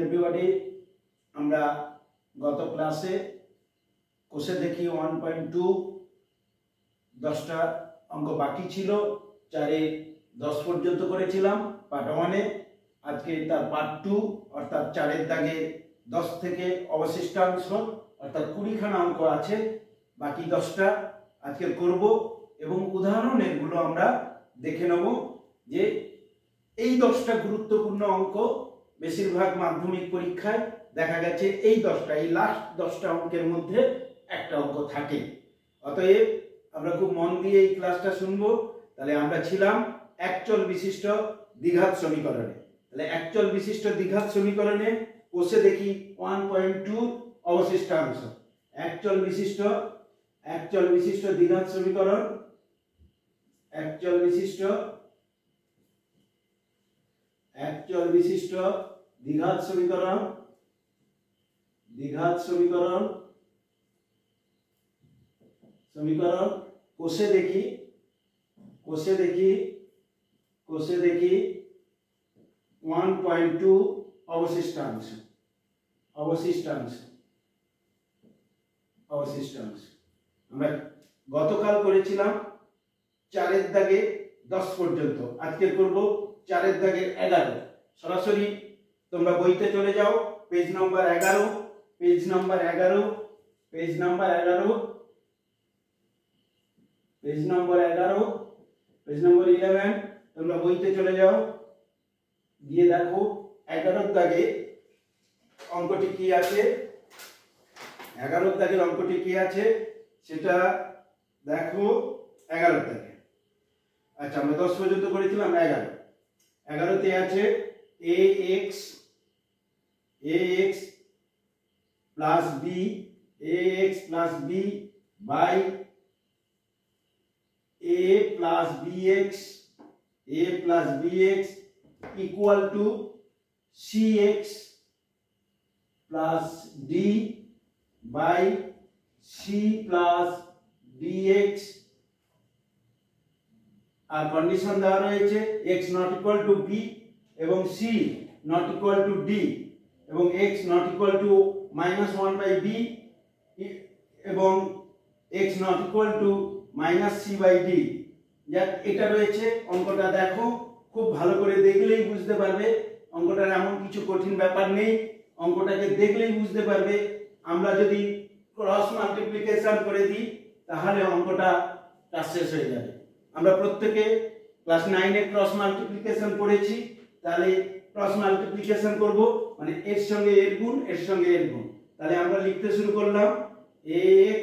Everybody. আমরা গত ক্লাসে কোষে দেখি 1.2 10টা অঙ্ক বাকি ছিল, 4 10 পর্যন্ত করেছিলাম পার্ট 1-এ। আজকে তার পার্ট 2 অর্থাৎ 4 দাগে 10 থেকে অবশিষ্টাংশ অর্থাৎ 20খানা অঙ্ক আছে, বাকি 10টা আজকে করব এবং উদাহরণ এগুলো আমরা দেখে নেব যে এই 10টা গুরুত্বপূর্ণ অঙ্ক বেশিরভাগ মাধ্যমিক পরীক্ষায় দেখা গেছে এই 10টা, এই লাস্ট 10টা অঙ্কের মধ্যে একটা অঙ্ক থাকে। অতএব আমরা খুব মন দিয়ে এই ক্লাসটা শুনবো। তাহলে আমরা ছিলাম একচল বিশিষ্ট দ্বিঘাত সমীকরণে। তাহলে একচল বিশিষ্ট দ্বিঘাত সমীকরণে কোষে দেখি 1.2 অবশিষ্টাংশ। একচল বিশিষ্ট দ্বিঘাত সমীকরণ, একচল বিশিষ্ট দ্বিঘাত সমীকরণ, কোষে দেখি 1.2 অবশিষ্টাংশ। আমরা গতকাল করেছিলাম 4 দাগে 10 পর্যন্ত, আজকে করব 4 দাগে 11। সরাসরি তোমরা বইতে চলে যাও, page number 11, page number 11, page number 11, page number 11, page number 11। তোমরা বইতে চলে যাও, গিয়ে দেখো 11 দাগে অঙ্কটি কি আছে। 11 দাগের অঙ্কটি কি আছে সেটা দেখো। 11 দাগে, আচ্ছা আমরা 10 পর্যন্ত করেছিলাম। 11তে আছে ax plus b, ax plus b by a plus bx equal to cx plus d by c plus dx। আর কন্ডিশন দেওয়া রয়েছে x not equal to b এবং c not equal to d এবং x not equal to -1 by b এবং x not equal to -c by d। এটা রয়েছে। অঙ্কটা দেখো, খুব ভালো করে দেখলেই বুঝতে পারবে অঙ্কটার এমন কিছু কঠিন ব্যাপার নেই, অঙ্কটাকে দেখলেই বুঝতে পারবে। আমরা যদি ক্রস মাল্টিপ্লিকেশন করে দিই তাহলে অঙ্কটা কাজ শেষ হয়ে যাবে। আমরা প্রত্যেকে ক্লাস 9-এ ক্রস মাল্টিপ্লিকেশন পড়েছি। তাহলে ক্রস মাল্টিপ্লিকেশন করব মানে এর সঙ্গে এর গুণ, এর সঙ্গে এর গুণ। তাহলে আমরা লিখতে শুরু করলাম ax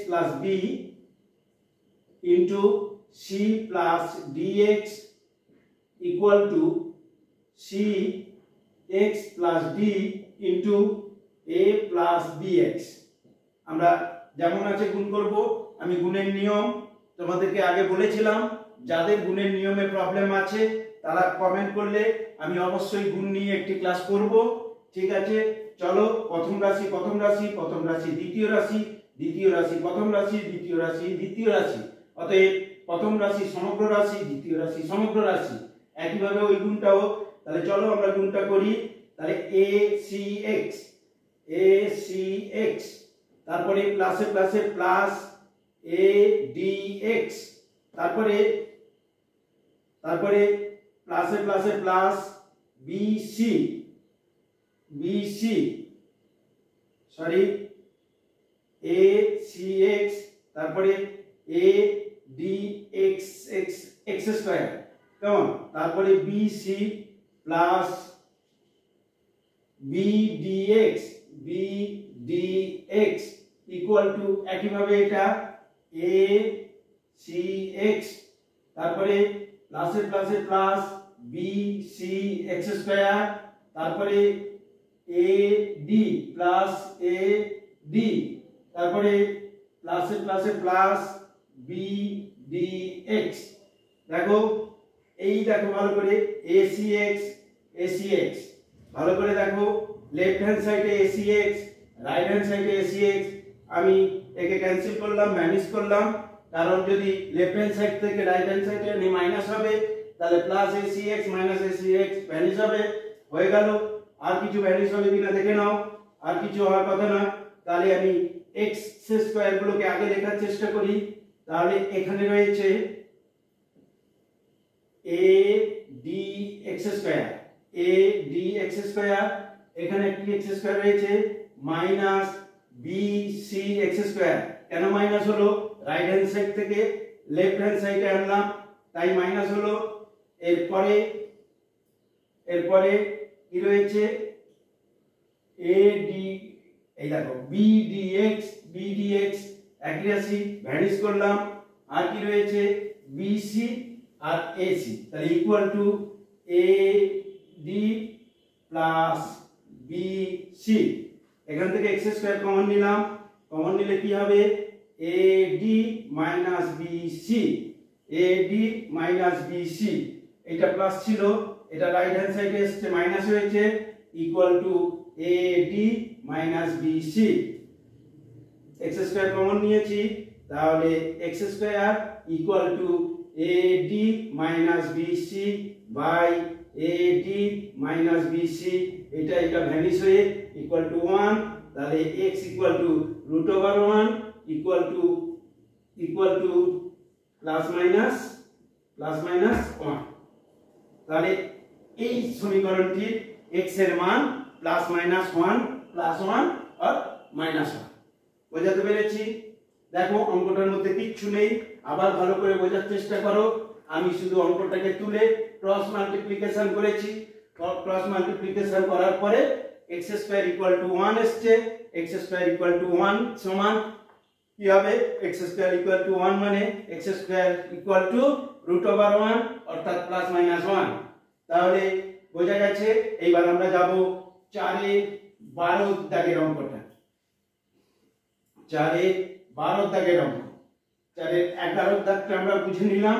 plus b into c plus dx equal to cx plus d into a plus bx। আমরা যেমন আছে গুণ করব। আমি গুণের নিয়ম তোমাদেরকে আগে বলেছিলাম, যাদের গুণের নিয়মে প্রবলেম আছে তারা কমেন্ট করলে আমি অবশ্যই গুণ নিয়ে একটি ক্লাস করব। ঠিক আছে, চলো প্রথম রাশি দ্বিতীয় রাশি, দ্বিতীয় রাশি প্রথম রাশি, দ্বিতীয় রাশি দ্বিতীয় রাশি। অতএব প্রথম রাশি সমগ্র রাশি, দ্বিতীয় রাশি সমগ্র রাশি। একইভাবে ওই গুণটাও। তাহলে চলো আমরা গুণটা করি। তাহলে acx, তারপরে প্লাসে প্লাসে প্লাস adx, তারপরে প্লাসে প্লাসে প্লাস bc, acx, তারপরে adx x স্কয়ার, কেমন? তারপরে bc plus bdx equal to একইভাবে এটা acx, তারপরে প্লাসে প্লাসে প্লাস bc x স্কয়ার, তারপরে ad প্লাস ad, তারপরে প্লাসে প্লাসে প্লাস bdx। দেখো এই দেখো ভালো করে acx, ভালো করে দেখো। লেফট হ্যান্ড সাইডে acx, রাইট হ্যান্ড সাইডে acx। আমি একে ক্যান্সেল করলাম, ম্যানেজ করলাম, কারণ যদি লেফট হ্যান্ড সাইড থেকে রাইট হ্যান্ড সাইডে মাইনাস হবে তাহলে plus acx minus acx vanish হবে। হয়ে গেল। আর কিছু ভ্যানিশ হবে কিনা দেখে নাও, আর কিছু হওয়ার কথা না। তাহলে আমি x স্কয়ার গুলোকে আগে লেখার চেষ্টা করি। তাহলে এখানে রয়েছে a dx square, a dx square, এখানে কি x স্কয়ার রয়েছে minus b c x square. কেন মাইনাস হলো? রাইট হ্যান্ড সাইড থেকে লেফট হ্যান্ড সাইডে আনলাম, তাই মাইনাস হলো। এরপরে কি রয়েছে a d, এই দেখো b dx একই রাশি, ভ্যানিশ করলাম। আর কি রয়েছে bc আর ac, তাহলে equal to ad plus bc। এখান থেকে x স্কয়ার কমন নিলাম, কমন নিলে কি হবে ad minus bc, ad minus bc। এটা প্লাস ছিল, এটা রাইট হ্যান্ড সাইডে এসেছে মাইনাস হয়েছে, equal to ad minus bc। x square common নিয়েছি, তাহলে x square equal to ad minus bc by ad minus bc। এটা ভ্যানিশ হয়ে ইকুয়াল টু 1, তাহলে x equal to root over 1 equal two plus minus 1। তাহলে এই সমীকরণটির x এর মান প্লাস মাইনাস 1 প্লাস 1 আর মাইনাস 1। বোঝাতে পেরেছি? দেখো অঙ্কটার মধ্যে কিচ্ছু নেই, আবার ভালো করে বোঝার চেষ্টা করো। আমি শুধু অঙ্কটাকে তুলে ক্রস মাল্টিপ্লিকেশন করেছি, ক্রস মাল্টিপ্লিকেশন করার পরে x স্কয়ার ইকুয়াল টু 1 এসছে, x স্কয়ার ইকুয়াল টু 1 সমান কি হবে x স্কয়ার ইকুয়াল টু 1 মানে x square equal to root over 1 অর্থাৎ প্লাস মাইনাস 1। তাহলে বোঝা গেছে। এইবার আমরা যাব 4-12 দাগের অঙ্কটা। 4-12 দাগের অঙ্ক, 4-11 দাগটা আমরা বুঝে নিলাম।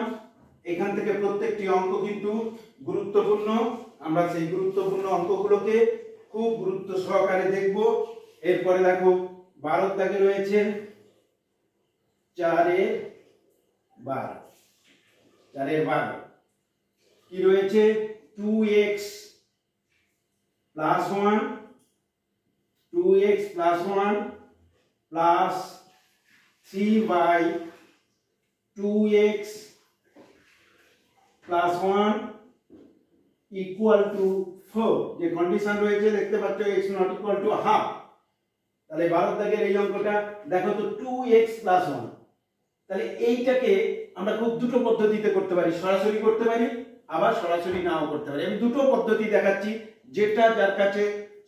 এখান থেকে প্রত্যেকটি অঙ্ক কিন্তু গুরুত্বপূর্ণ, আমরা সেই গুরুত্বপূর্ণ অঙ্কগুলোকে খুব গুরুত্ব সহকারে দেখব। এরপরে দেখো 12 দাগে রয়েছে 4-12 কি রয়েছে 2x plus 1 plus 3y 2x plus 1 equal to 4। যে কন্ডিশন রয়েছে দেখতে পাচ্ছ x not equal to half. তাহলে 12 দাগের এই অঙ্কটা দেখো তো 2x প্লাস 1। তাহলে এইটাকে আমরা খুব দুটো পদ্ধতিতে করতে পারি, সরাসরি করতে পারি, আবার সরাসরি নাও করতে পারি। আমি দুটো পদ্ধতি দেখাচ্ছি, যেটা যার কাছে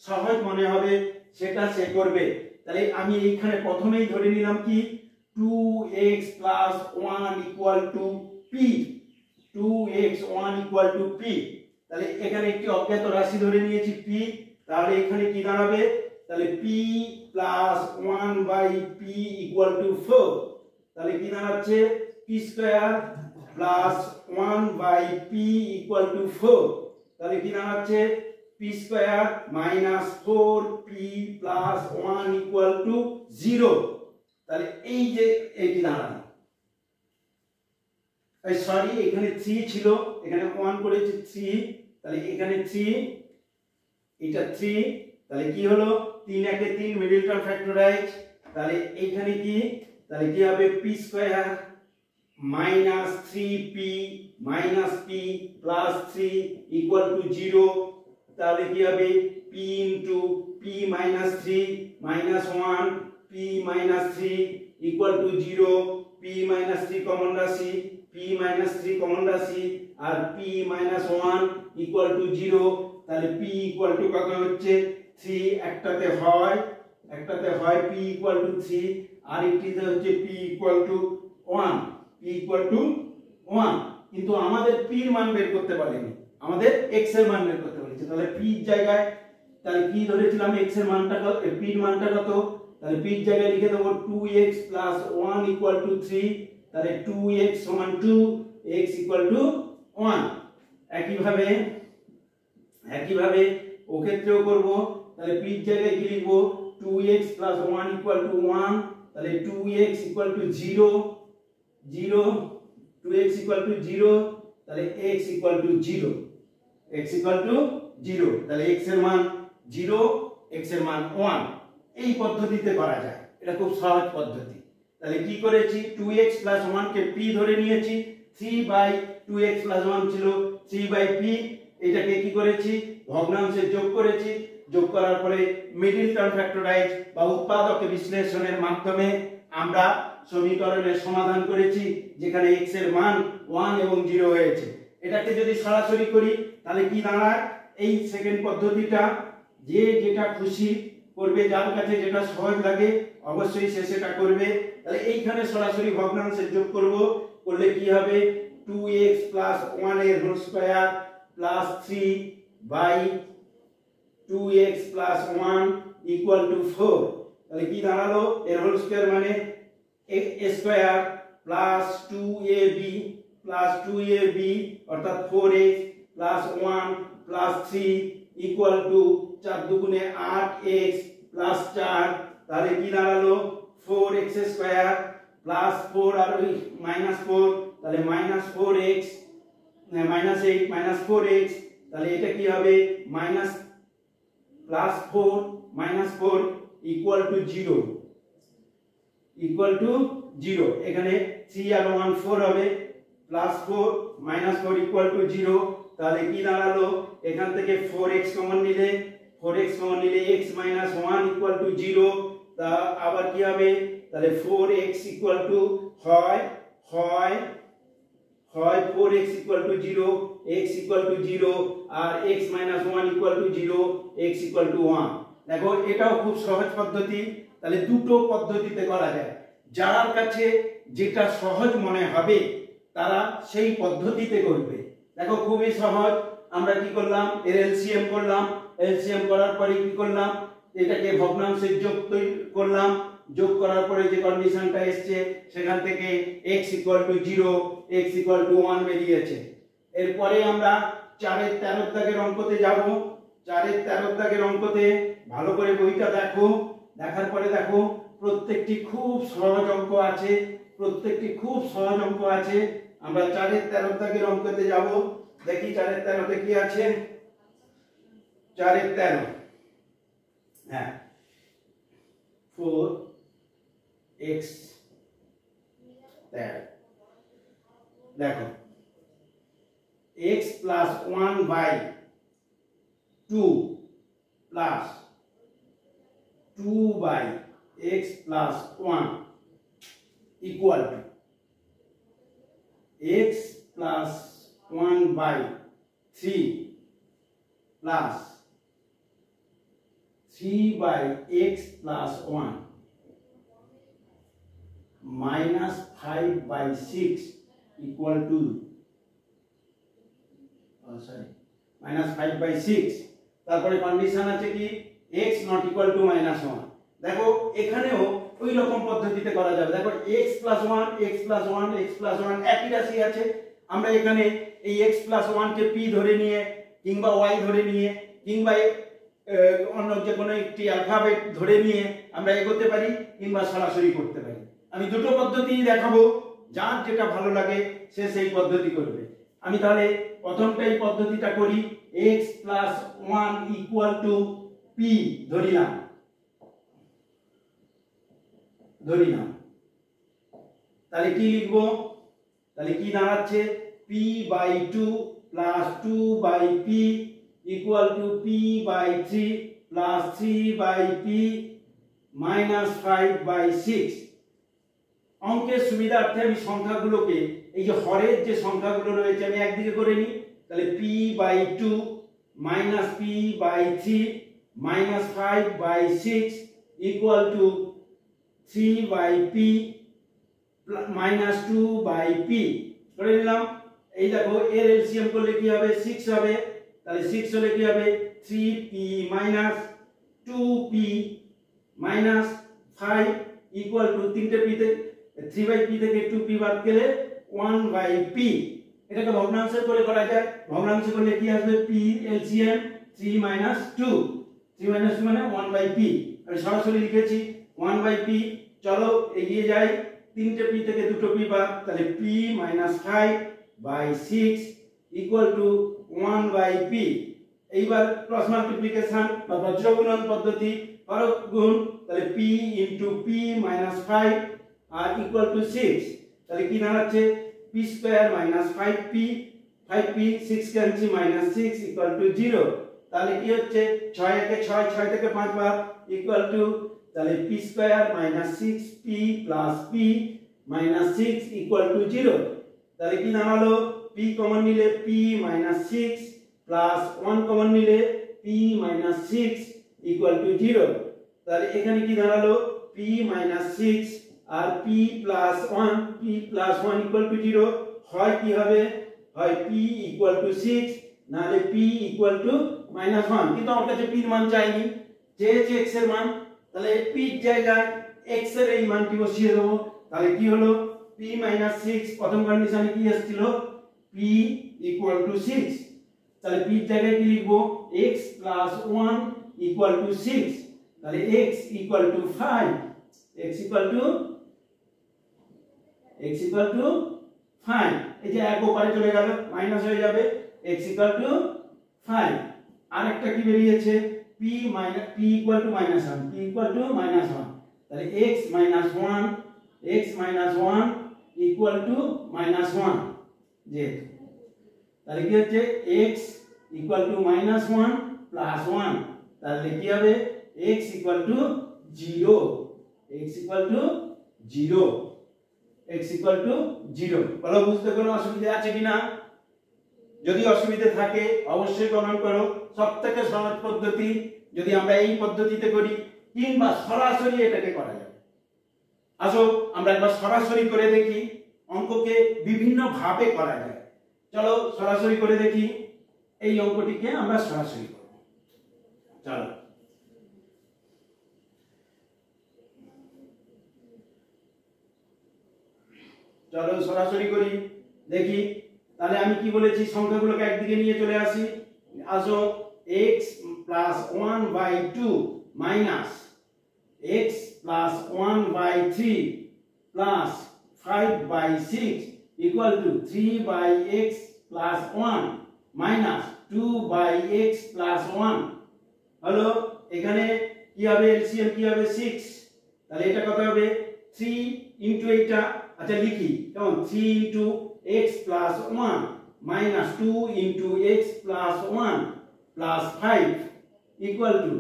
সহজ মনে হবে সেটা সে করবে। তাহলে আমি এইখানে প্রথমেই ধরে নিলাম কি 2x plus 1 equal to p, 2x 1 equal to p। তাহলে এখানে একটি অজ্ঞাত রাশি ধরে নিয়েছি p, তাহলে এখানে কি দাঁড়াবে তাহলে p plus 1 by p equal to 4। তাহলে কি দাঁড়াচ্ছে p square plus 1 by p equal to 4। তাহলে কি দাঁড়াচ্ছে p square minus 4p plus 1 equal to 0। তাহলে এই যে এইটি দাঁড়ালো, এই সরি এখানে 3 ছিল, এখানে 1 করেছি 3, তাহলে এখানে 3, এটা 3, তাহলে কি হলো 3 একে 3 মিডল টার্ম ফ্যাক্টরাইজ। তাহলে এইখানে কি তাহলে কি হবে p square minus 3p minus p plus 3 equal to 0। তাহলে কি হবে p into p minus 3 minus 1 p minus 3 equal to 0। p minus 3 common রাশি, p মাইনাস 3 কমন রাশি, আর p মাইনাস 1 ইকুয়াল টু 0। তাহলে p ইকুয়াল টু কত হচ্ছে 3, একটাতে হয় p ইকুয়াল টু 3, আর একটিতে হচ্ছে p equal to 1, p equal to 1। কিন্তু আমাদের p এর মান বের করতে পারিনি, আমাদের x এর মান বের করতে বলেছে। তাহলে p এর জায়গায় তাহলে কি ধরেছিলাম x এর মানটা কত, p এর মানটা কত, তাহলে p এর জায়গায় লিখে দেব 2x 1 ইকুয়াল টু 3। তাহলে 2x সমান 2, x ইকুয়াল টু 1। একইভাবে ও ক্ষেত্রেও করব। তাহলে p এর জায়গায় কি লিখব 2x 1 ইকুয়াল টু 1। তাহলে 2x equal to 0, 2x equal to 0, তাহলে x equal to 0, x equal to 0, তাহলে x এর মান 0, x এর মান 1। এই পদ্ধতিতে করা যায়, এটা খুব সহজ পদ্ধতি। তাহলে কি করেছি, 2x + 1 কে p ধরে নিয়েছি, 3/2x + 1 ছিল 3/p, এটাকে কি করেছি, ভগ্নাংশে যোগ করেছি। যোগ করার পরে মিডল টার্ম ফ্যাক্টরাইজ বা উৎপাদক বিশ্লেষণের মাধ্যমে আমরা সমীকরণের সমাধান করেছি, যেখানে x এর মান 1 এবং 0 হয়েছে। এটাকে যদি সরাসরি করি তাহলে কি দাঁড়ায়, এই সেকেন্ড পদ্ধতিটা যে যেটা খুশি করবে, যার কাছে যেটা সহজ লাগে অবশ্যই সে সেটা করবে। তাহলে এইখানে সরাসরি ভগ্নাংশে যোগ করব, করলে কি হবে, 2x + 1 এর হোল স্কয়ার প্লাস 3/2x + 1 = 4। তাহলে কি দাঁড়ালো, এর হোল স্কয়ার মানে a square plus 2ab plus 2ab অর্থাৎ 4x plus 1 plus 3 equal to 4 দুগুণে 8x প্লাস 4। তাহলে কি দাঁড়ালো, 4x স্কয়ার প্লাস 4 আর মাইনাস 4, তাহলে minus 4x minus 8 minus 4x, তাহলে এটা কি হবে, minus plus 4 minus 4 equal to 0, equal to 0। এখানে 3 আর 1 4 হবে, প্লাস 4 মাইনাস 4 ইকুয়াল টু 0। তাহলে কি দাঁড়ালো, এখান থেকে 4x কমন নিলে x মাইনাস 1 ইকুয়াল টু 0। তা আবার কি হবে, তাহলে 4x ইকুয়াল টু হয় 4x equal to 0, x equal to 0 আর x minus 1 equal to 0, x equal to 1। দেখো এটাও খুব সহজ পদ্ধতি। তাহলে দুটো পদ্ধতিতে করা যায়, যার কাছে যেটা সহজ মনে হবে তারা সেই পদ্ধতিতে করবে। দেখো খুবই সহজ, আমরা কি করলাম, এর এলসিএম করলাম, এলসিএম করার পরে কি করলাম, এটাকে ভগ্নাংশে যোগ করলাম। যোগ করার পরে যে কন্ডিশনটা এসছে সেখান থেকে x = 0, x = 1 বেরিয়েছে। এরপরে আমরা 4 এর 13 দাগের অঙ্কতে যাব। 4 এর 13 দাগের অঙ্কতে ভালো করে বইটা দেখো, দেখার পরে দেখো প্রত্যেকটি খুব সহজ অঙ্ক আছে, প্রত্যেকটি খুব সহজ অঙ্ক আছে। আমরা 4 এর 13 দাগের অঙ্কতে যাব, দেখি 4 এর 13 তে কি আছে। 4 এর 13, হ্যাঁ 4x 13, দেখো x plus 1/2 plus 2/x plus 1 equal to x plus 1/3 plus 3/x plus 1 minus 5/6 equal to minus 5/6। তারপরে কন্ডিশন আছে কি, x not equal to -1। দেখো এখানেও ওই রকম পদ্ধতিতে করা যাবে। দেখো x plus 1 x plus 1 x plus 1 একই রাশি আছে, আমরা এখানে এই x plus 1 কে p ধরে নিয়ে কিংবা y ধরে নিয়ে কিংবা অন্য যে কোনো একটি অ্যালফাবেট ধরে নিয়ে আমরা এগোতে পারি কিংবা সরাসরি করতে পারি। আমি দুটো পদ্ধতিই দেখাবো, যার যেটা ভালো লাগে সে সেই পদ্ধতি করবে। আমি তাহলে প্রথমটা এই পদ্ধতিটা করি, x plus 1 equal to p ধরিলাম, তাহলে কি লিখবো, তাহলে কি দাঁড়াচ্ছে, p/2 plus 2/p equal to p/3 plus 3/p minus 5/6। অঙ্কের সুবিধার্থে আমি সংখ্যাগুলোকে, এই যে হরের যে সংখ্যাগুলো রয়েছে আমি একদিকে করে নিই। তাহলে p/2 minus p/3 minus 5/6 equal to 3/p minus 2/p করে নিলাম। এই দেখো এর এলসিএম করলে কি হবে, 6 হবে। তাহলে 6 হলে কি হবে, 3p minus 2p minus 5 equal to তিনটে p তে 3/p থেকে 2p বাদ গেলে 1/p। এটাকে ভগ্নাংশে করে করা যায়, ভগ্নাংশে করলে কি আসবে, p এলসিএম 3 minus 2 মানে 1/p। আমি সরাসরি লিখেছি 1/p। চলো এগিয়ে যাই, তিনটে p থেকে দুটো p বাদ, তাহলে p minus 5/6 equal to 1/p। এইবার ক্রস মাল্টিপ্লিকেশন বা বজ্রগুণন পদ্ধতি করো গুণ, তাহলে p ইনটু p মাইনাস 5 আর ইকুয়াল টু 6, তাহলে কি দাঁড়াচ্ছে p square minus 5p 5p 6 cancel minus 6 equal to 0, তাহলে কি হচ্ছে 6 একে 6 6 থেকে 5 বার ইকুয়াল টু, তাহলে p square minus 6p plus p minus 6 equal to 0, তাহলে কি দাঁড়ালো p কমন নিলে p মাইনাস 6 প্লাস 1 কমন নিলে p মাইনাস 6 ইকুয়াল টু 0, তাহলে এখানে কি দাঁড়ালো p মাইনাস 6 আর p প্লাস 1 ইকুয়াল টু 0, হয় কি হবে, হয় p ইকুয়াল টু 6 নালে p ইকুয়াল টু মাইনাস 1, কিন্তু আমার কাছে p এর মান চাইনি, চেয়েছে x এর মান, তাহলে p এর জায়গায় x এর এই মানটি বসিয়ে দেব, তাহলে কি হলো p মাইনাস 6, প্রথম কন্ডিশনে কি এসেছিল p ইকুয়াল টু 6, তাহলে p এর জায়গায় কি লিখবো x প্লাস 1 ইকুয়াল টু 6, তাহলে x equal two 5, x equal two 5, এই যে এক ওপারে চলে গেল মাইনাস হয়ে যাবে, x ইকুয়াল টু 5, আরেকটা কি বেরিয়েছে p ইকুয়াল টু মাইনাস 1, তাহলে x minus 1 equal to minus 1, যেহেতু তাহলে কি হচ্ছে x equal to minus 1 plus 1, তাহলে কি হবে x ইকুয়াল টু 0, বলো বুঝতে কোনো অসুবিধা আছে কিনা? যদি অসুবিধা থাকে অবশ্যই কমেন্ট করো। সবথেকে সহজ পদ্ধতি যদি আমরা এই পদ্ধতিতে করি কিংবা সরাসরি এটাকে করা যাবে। আসো আমরা একবার সরাসরি করে দেখি, অঙ্ককে বিভিন্ন ভাবে করা যায়। চলো সরাসরি করে দেখি, এই অঙ্কটিকে আমরা সরাসরি করব। চলো সরাসরি করি দেখি। তাহলে আমি কি বলেছি, সংখ্যাগুলোকে একদিকে নিয়ে চলে আসি। আসো x plus 1/2 minus x plus 1/3 plus 5/6 equal to 3/x plus 1 minus 2/x plus 1 হলো। এখানে কি হবে, এলসিএম কি হবে 6, তাহলে এটা কত হবে 3 ইনটু এটা, আচ্ছা লিখি কেমন 3 into x plus 1 minus 2 into x plus 1 plus 5 equal to,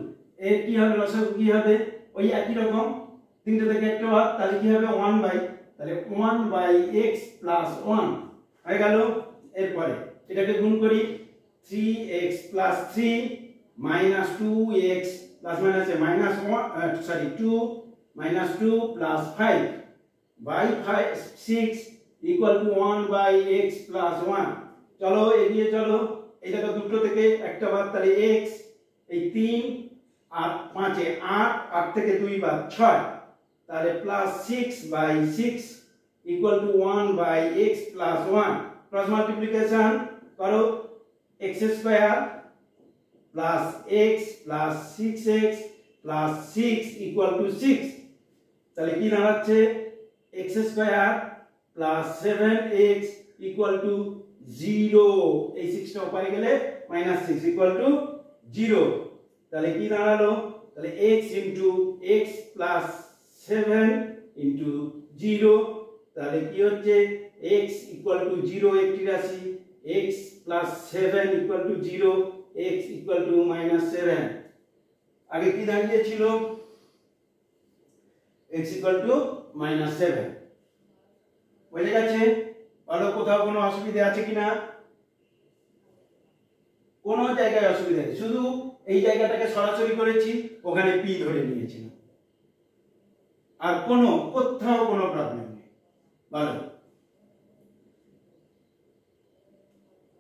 এর কি হবে লসাগু কি হবে ওই একই রকম, তিনটে থেকে একটা বাদ, তাহলে কি হবে 1/x প্লাস 1 হয়ে গেল। এরপরে এটাকে গুণ করি, 3x plus 3 minus 2x plus minus minus 2 minus 2 plus 5 by 6 equal to 1/x plus 1। চলো এগিয়ে চলো, এটা তো দুটো থেকে একটা বাদ, তাহলে x এই 3 আর 5 এ 8, 8 থেকে 2 বাদ 6, তাহলে plus 6/6 equal to 1/x plus 1। Cross multiplication করো, x square plus x plus 6x plus 6 equal to 6, তাহলে কি দাঁড়াচ্ছে x square plus 7x equal to 0, এই 6 টা উপরে গেলে মাইনাস 6 ইকুয়াল টু 0, তাহলে কি দাঁড়ালো, তাহলে x into x plus 7 into 0, তাহলে কি হচ্ছে x ইকুয়াল টু 0 একটি রাশি, x plus 7 equal to 0, x equal to minus 7। আগে কি দাঁড়িয়েছিল x ইকুয়াল টু মাইনাস 7, বুঝে গেছে? বলো কোথাও কোনো অসুবিধা আছে কিনা? কোনো জায়গায় অসুবিধা নেই, শুধু এই জায়গাটাকে সরাসরি করেছি, ওখানে p ধরে নিয়েছিলাম, আর কোথাও কোনো প্রবলেম নেই। ভালো,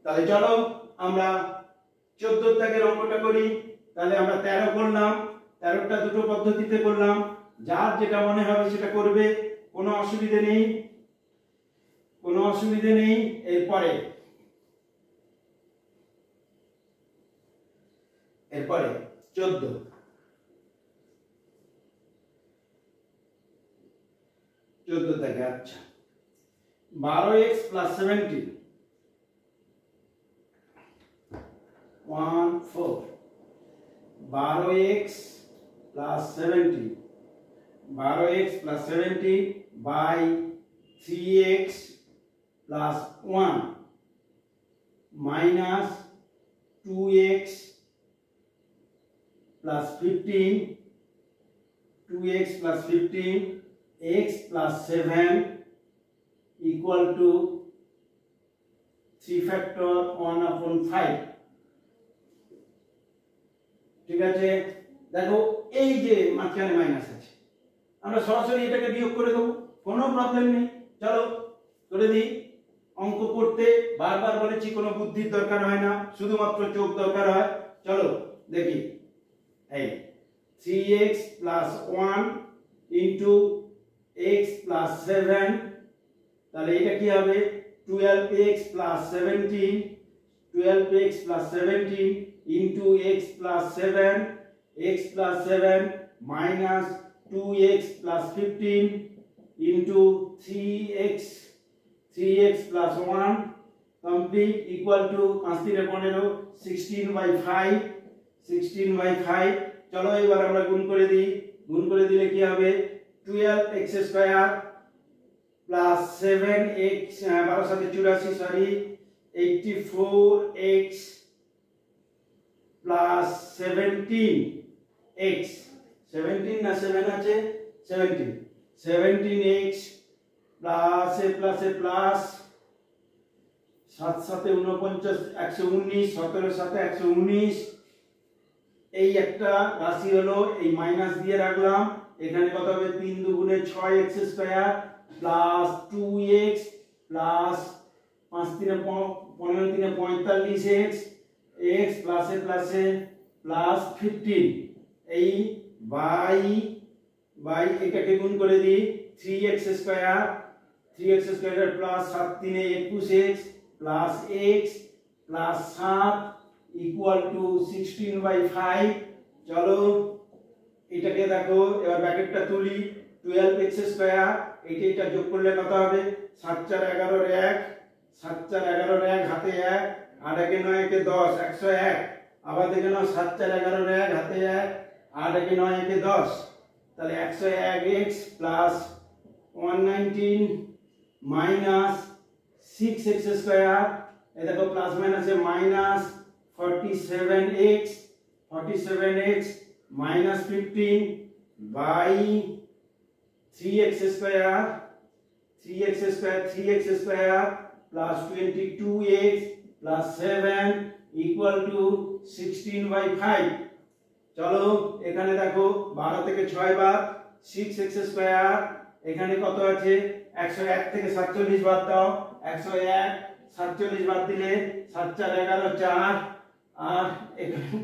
তাহলে চলো আমরা 14 দাগের অঙ্কটা করি। তাহলে আমরা 13 করলাম, 13টা দুটো পদ্ধতিতে করলাম, যার যেটা মনে হবে সেটা করবে, কোনো অসুবিধা নেই। এরপরে 14 থেকে, আচ্ছা 12x plus 17 12x plus 70 12x plus 70 by 3x plus 1 minus 2x plus 15 2x plus 15 x plus 7 equal to 3 factor 1 upon 5 ঠিক আছে দেখো এই যে মাঝখানে মাইনাস আছে আমরা সরাসরি এটাকে বিয়োগ করে দেব কোনো প্রবলেম নেই চলো করে দিই অঙ্ক করতে বারবার বলেছি কোনো বুদ্ধির দরকার হয় না শুধুমাত্র চোখ দরকার হয় চলো দেখি এই 3x plus 1 into x plus 7 তাহলে এটা কি হবে 12x plus 17 12x plus 17 into x plus 7 x plus 7 minus 2x plus 15 into 3x plus 1 complete equal to 5 3 15 16 by 5 চলো এবার আমরা গুণ করে দিলে কি হবে 12x স্কয়ার প্লাস 7x 12 সাথে 84 সরি 84x প্লাস 17x 17 না 7 আছে 17x প্লাস এ প্লাস 7 সাথে 49 119 17 সাথে 119 এই একটা রাশি হলো এই মাইনাস দিয়ে রাখলাম এখানে কত হবে 3 দুগুণে 6x square plus 2x plus 5 3 15 3 45x x প্লাসে প্লাস 15 এই বাই এটাকে গুণ করে দিই 3x square plus 7 3 21x plus x plus 7 equal to 16 by 5 চলো এটাকে দেখো এবার ব্র্যাকেটটা তুলি 12x স্কয়ার এটা যোগ করলে কত হবে 7 4 11 এর 1 7 4 11 এর 1 হাতে 1 আর 1 9 1 10 101 আবার দেখে নাও 7 4 11 এর 1 হাতে 1 আর 1 9 1 10 তাহলে 101x plus 119 minus 6x square এই দেখো প্লাস মাইনাসে minus 47x minus 15 by 3x square plus 22x plus 7 equal to 16 by 5 চলো এখানে দেখো 12 থেকে 6 বাদ 6x square এখানে কত আছে 101 থেকে 47 বাদ দাও 101 47 বাদ দিলে 7 4 11 4 আর এখানে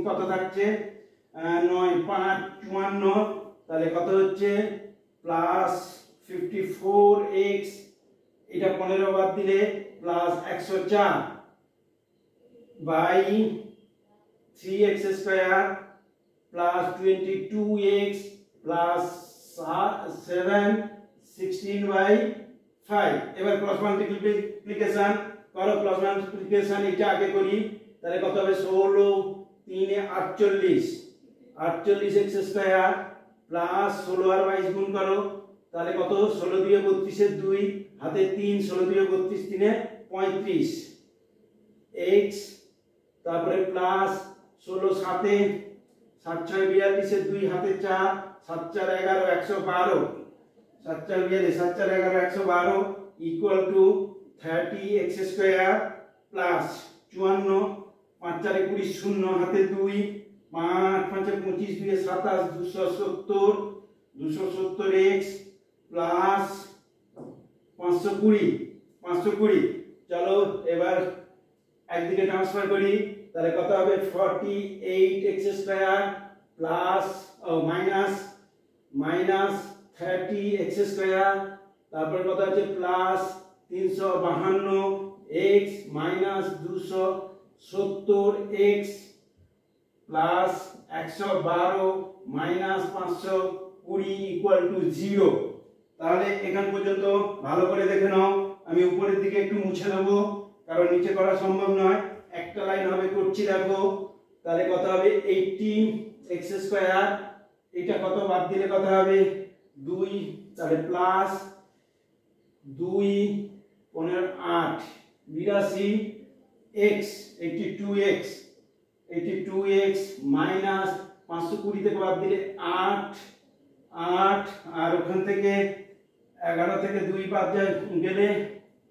কত থাকছে 9 5 54 তাহলে কত হচ্ছে প্লাস 54x এটা 15 বাদ দিলে plus 104 by 3x square plus 22x plus 7 16 by 5 এবার ক্রস মাল্টিপ্লিকেশন করো ক্রস মাল্টিপ্লিকেশন এটা আগে করি তাহলে কত হবে 16 3 48x স্কয়ার প্লাস 16 আর 22 গুণ করো তাহলে কত 16 দিয়ে 32 এর 2 হাতে 3 16 দিয়ে 32 3 এ 35 x তারপরে প্লাস 16 7 7 6 42 এর 2 হাতে 4 7 4 11 112 7 4 42 7 4 11 112 equal to 30x square plus 54 5 4 20 0 হাতে 2 5 5 25 2 27 270x প্লাস 520 চলো এবার একদিকে ট্রান্সফার করি তাহলে কত হবে 48x square plus minus 30x square তারপর কত আছে plus 352x minus 270x plus 112 minus 520 equal to 0 তাহলে এখান পর্যন্ত ভালো করে দেখে নাও আমি উপরের দিকে একটু মুছে দেবো কারণ নিচে করা সম্ভব নয় একটা একটা লাইন হবে করছি দেখো, তাহলে কত হবে 18x স্কয়ার, এটা কত বাদ দিলে কত হবে 2, তাহলে প্লাস 2 15 8 82x 82x মাইনাস 520 থেকে বাদ দিলে 8 আর ওখান থেকে 11 থেকে 2 বাদ গেলে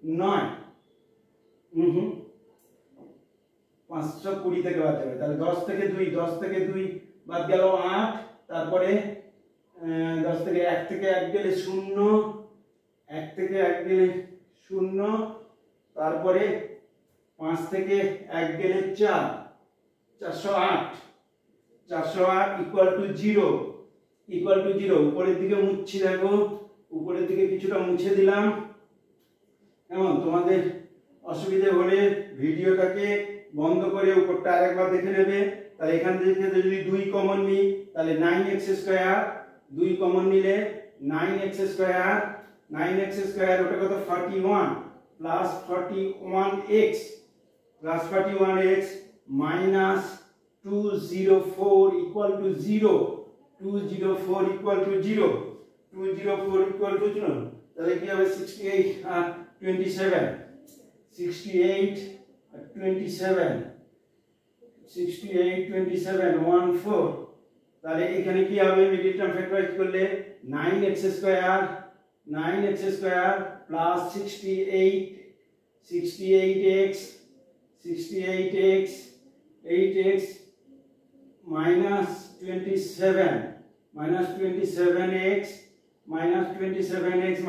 9, 520 থেকে বাদ যাবে, তাহলে 10 থেকে 2 বাদ গেল 8, তারপরে 10 থেকে 1 থেকে 1 গেলে 0, 1 থেকে 1 গেলে 0, তারপরে 5 থেকে 1 গেলে 4, 408 ইকুয়াল টু 0, উপরের দিকে মুছছি দেখো, উপরের দিকে কিছুটা মুছে দিলাম। এমন তোমাদের অসুবিধা হলে ভিডিওটাকে বন্ধ করে উপরটা আরেকবার দেখে নেবে। তাহলে এখান থেকে যদি 2 কমন নিই তাহলে 9x স্কয়ার, 2 কমন নিলে 9x স্কয়ার ওটা কত 41 plus 41x minus 204 equal to 0, 204 equal to 0, তাহলে কি হবে 68 আর 27, 14 তাহলে এখানে কি হবে মিডল টার্ম ফ্যাক্টরাইজ করলে 9x square plus 68x minus 27x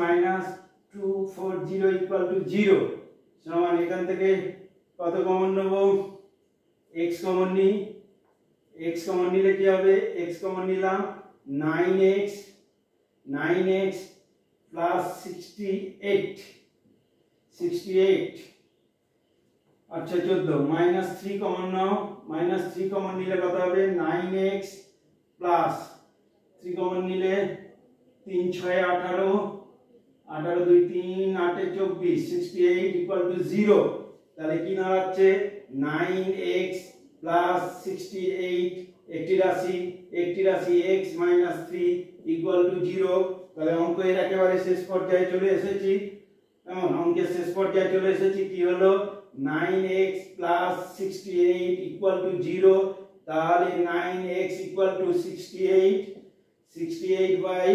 minus 240 equal to 0 সমান এখান থেকে কত কমন নেব x কমন নিই, x কমন নিলে কি হবে x কমন নিলাম 9x প্লাস 68 আচ্ছা 14 মাইনাস 3 কমন নাও, মাইনাস 3 কমন নিলে কত হবে 9x প্লাস 3 কমন নিলে 3 6 18 18 2 3 8 24 68 ইকুয়াল টু 0, তাহলে কি দাঁড়াচ্ছে 9x প্লাস 68 একটি রাশি x মাইনাস 3 ইকুয়াল টু 0। তাহলে অঙ্কের একেবারে শেষ পর্যায়ে চলে এসেছি, এমন অঙ্কের শেষ পর্যায়ে চলে এসেছি। কি হলো 9x প্লাস 68 ইকুয়াল টু 0, তাহলে 9x equal to 68 by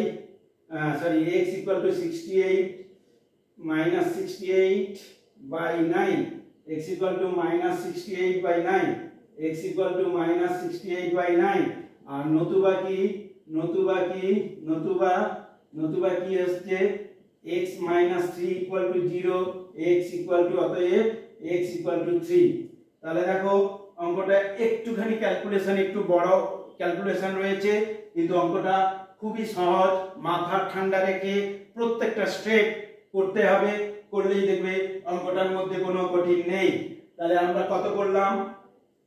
x equal to 68 minus 68 by 9, x equal to minus 68 by 9, x equal to minus 68 by 9, আর নতুবা কি আসছে x minus 3 equal to 0, x equal to অতএব x ইকুয়াল টু 3। তাহলে দেখো অঙ্কটা একটুখানি ক্যালকুলেশন, একটু বড় ক্যালকুলেশন রয়েছে, কিন্তু অঙ্কটা খুবই সহজ, মাথা ঠান্ডা রেখে প্রত্যেকটা স্টেপ করতে হবে, করলেই দেখবে অঙ্কটার মধ্যে কোনো কঠিন নেই। তাহলে আমরা কত করলাম,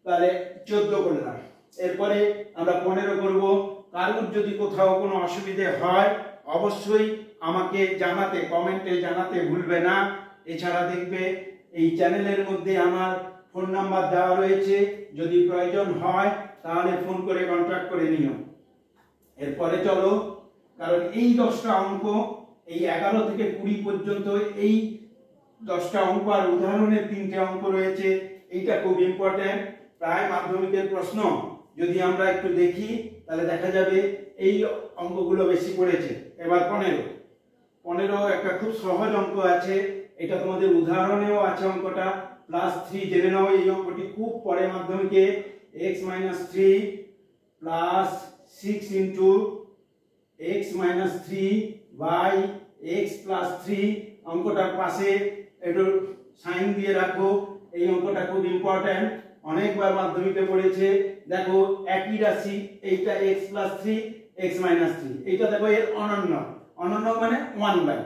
তাহলে 14 করলাম, এরপরে আমরা 15 করব। কারোর যদি কোথাও কোনো অসুবিধে হয় অবশ্যই আমাকে জানাতে, কমেন্টে জানাতে ভুলবে না। এছাড়া দেখবে এই চ্যানেলের মধ্যে আমার ফোন নাম্বার দেওয়া রয়েছে, যদি প্রয়োজন হয় তাহলে ফোন করে কন্ট্যাক্ট করে নিও। এরপরে চলো, কারণ এই 10টা অঙ্ক, এই 11 থেকে 20 পর্যন্ত এই 10টা অঙ্ক আর উদাহরণের 3টে অঙ্ক রয়েছে, এইটা খুব ইম্পর্টেন্ট। প্রায় মাধ্যমিকের প্রশ্ন যদি আমরা একটু দেখি তাহলে দেখা যাবে এই অঙ্কগুলো বেশি পড়েছে। এবার 15 একটা খুব সহজ অঙ্ক আছে, এটা তোমাদের উদাহরণেও আছে অঙ্কটা, +3 জেনে নাও। এই অঙ্কটি খুব পরে মাধ্যমিকে, x - 3 plus 6 into x - 3 by x plus 3। অঙ্কটার পাশে একটু সাইন দিয়ে রাখো, এই অঙ্কটা খুব ইম্পর্টেন্ট, অনেকবার মাধ্যমিকে পড়েছে। দেখো একই রাশি, এইটা x প্লাস 3 x মাইনাস 3, এইটা দেখো এর অনন্য মানে 1/,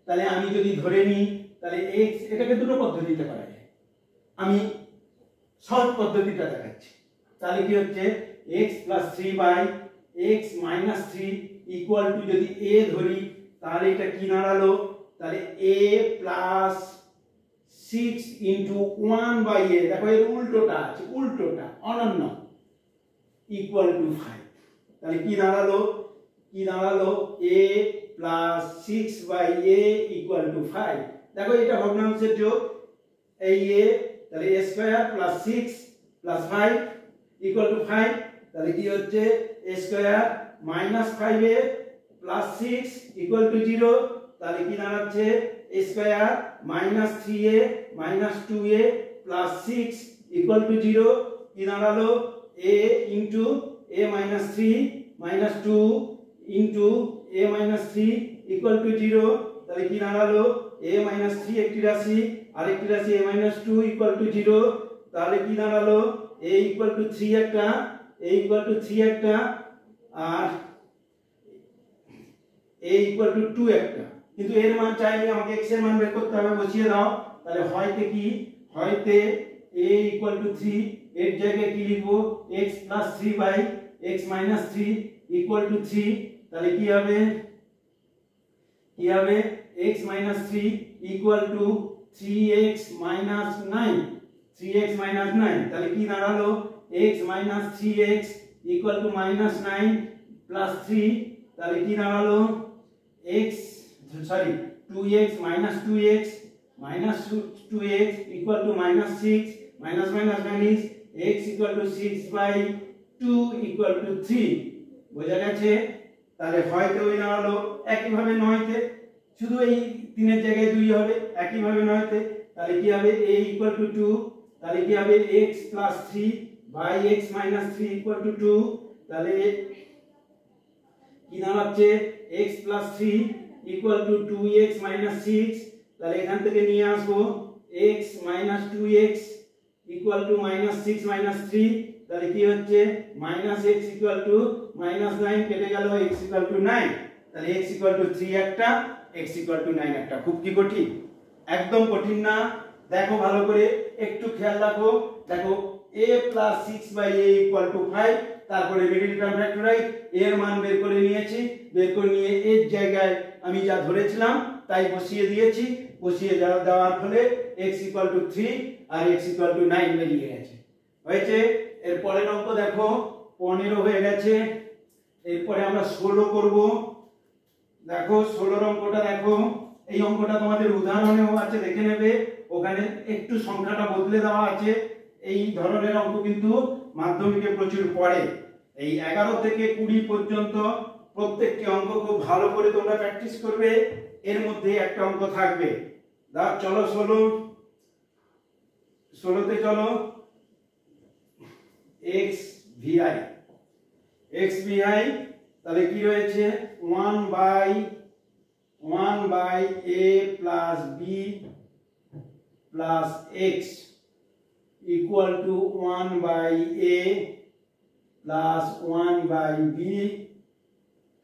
তাহলে আমি যদি ধরে নিই তাহলে x, এটাকে দুটো পদ্ধতিতে করা যায়, আমি সহজ পদ্ধতিটা দেখাচ্ছি। তাহলে কি হচ্ছে x plus 3 by x minus 3 equal to, যদি a ধরি তাহলে এটা কি দাঁড়ালো, তাহলে a প্লাস 6 6 ইন্টু 1/a, দেখো এর উল্টোটা আছে, উল্টোটা অনন্য, ইকুয়াল টু 5। তাহলে কি দাঁড়ালো, a plus 6/a equal to 5। দেখো এটা ভগ্নাংশের যোগ, এই a, তাহলে a square plus 6 plus 5 equal to 5। তাহলে কি হচ্ছে, a square minus 5a plus 6 equal to 0। তাহলে কি দাঁড়াচ্ছে, a square minus 3a minus 2a plus 6 equal to 0। কি দাঁড়ালো, a into a minus 3 minus 2 into a minus 3 equal to 0। তাহলে কি দাঁড়ালো, a মাইনাস 3 একটি রাশি, আরেকটি রাশি a মাইনাস 2 ইকুয়াল টু 0। তাহলে কি দাঁড়ালো, a ইকুয়াল টু 3 একটা, a ইকুয়াল টু 3 একটা, আর a ইকুয়াল টু 2 একটা। কিন্তু এর মান চাইলে আমাকে x এর মান বের করতে হবে, বসিয়ে দাও। তাহলে হয়তে কি, হয়তে a ইকুয়াল টু 3, এর জায়গায় কি লিখবো, x plus 3 by x minus 3 equal to 3। তাহলে কি হবে, x minus 3 equal to 3x minus 9, 3x minus 9। তাহলে কি দাঁড়ালো, x minus 3x equal to minus 9 plus 3। তাহলে কি দাঁড়ালো,2x minus 2x minus 2x equal to minus 6, minus minus minus x equal to 6/2 equal to 3। বোঝা গেছে? তাহলে হয়তো ওই দাঁড়ালো, একইভাবে নয়তে শুধু এই 3 এর জায়গায় 2 হবে, একইভাবে নয়তে। তাহলে কি হবে, a ইকুয়াল টু 2। তাহলে কি হবে, x plus 3 by x minus 3 equal to 2। তাহলে কি দাঁড়াচ্ছে, x plus 3 equal to 2x minus 6। তাহলে এখান থেকে নিয়ে আসবো x minus 2x equal to minus 6 minus 3। তাহলে কি হচ্ছে, minus x equal to minus 9, কেটে গেল, x ইকুয়াল টু 9। তাহলে x ইকুয়াল টু 3 একটা, x ইকুয়াল টু 9 একটা। খুব কি কঠিন? একদম কঠিন না। দেখো ভালো করে, একটু খেয়াল রাখো। দেখো a plus 6/a equal to 5, তারপরে মিডল টার্ম ফ্যাক্টরাইজ, এর মান বের করে নিয়েছি, বের করে নিয়ে এর জায়গায় আমি যা ধরেছিলাম তাই বসিয়ে দিয়েছি। বসিয়ে দেওয়ার ফলে x ইকুয়াল টু 3 আর x ইকুয়াল টু 9 বেরিয়ে গেছে। হয়েছে? এর পরের অঙ্ক দেখো, 15 হয়ে গেছে। এরপরে আমরা 16 করব। দেখো 16 অঙ্কটা দেখো, এই অঙ্কটা তোমাদের উদাহরণেও আছে, দেখে নেবে। ওখানে একটু সংখ্যাটা বদলে দেওয়া আছে। এই ধরনের অঙ্ক কিন্তু মাধ্যমিকে প্রচুর পড়ে। এই 11 থেকে 20 পর্যন্ত প্রত্যেকটি অঙ্ক খুব ভালো করে তোমরা প্র্যাকটিস করবে। এর মধ্যে একটা অঙ্ক থাকবে। চলো 16তে চলো, x vi, তাহলে কি রয়েছে, 1/a plus b plus x equal two 1/a plus 1/b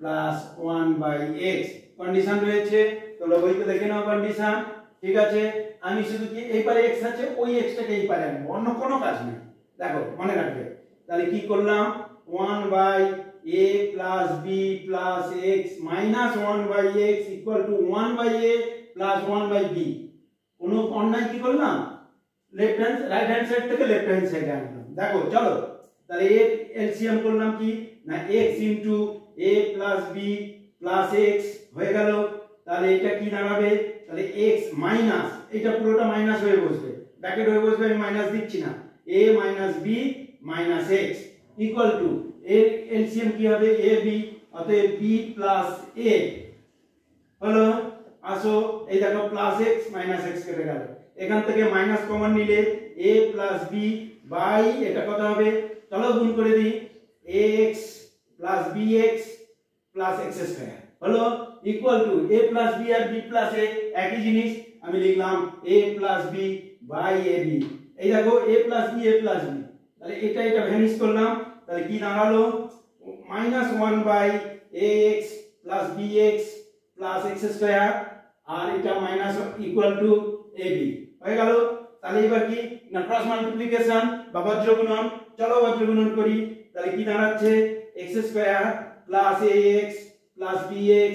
plus 1/x। Condition রয়েছে, তোমরা বইতে দেখে নাও কন্ডিশন। ঠিক আছে, আমি শুধু কি এইবারে x আছে, ওই x টাকে এইবারে আনবো, অন্য কোনো কাজ নেই। দেখো মনে রাখবে। তাহলে কি করলাম, 1/a plus b plus x minus 1/x equal to 1/a plus 1/b। কোনো অন্যায় কি করলাম, left hand right hand side থেকে লেফট হ্যান্ড সাইডে আনলাম। দেখো চলো, তাহলে এর এলসিএম করলাম কি না, x into a plus b plus x হয়ে গেল। তাহলে এটা কি দাঁড়াবে, তাহলে x মাইনাস, এটা পুরোটা মাইনাস হয়ে বসবে, ব্র্যাকেট হয়ে বসবে, আমি মাইনাস দিচ্ছি না, a minus b minus x equal two এর এলসিএম কি হবে, ab, অতএব b প্লাস a হলো। আসো এই দেখো প্লাস x মাইনাস x কেটে গেল, এখান থেকে মাইনাস কমন নিলে a প্লাস b বাই এটা কত হবে, চলো গুণ করে দিই, ax plus bx plus x square হলো equal to a plus b আর b প্লাস a একই জিনিস, আমি লিখলাম a plus b by ab। এই দেখো a plus b a plus b, তাহলে এটা ভ্যানিশ করলাম। তাহলে কি দাঁড়ালো, minus 1/ax plus bx plus x square, আর এটা মাইনাস ইকুয়াল টু ab হয়ে গেল। তাহলে এবার কি না, ক্রস মাল্টিপ্লিকেশন বা বজ্রগুণন, চলো বজ্রগুণন করি। তাহলে কি দাঁড়াচ্ছে, x square plus ax plus bx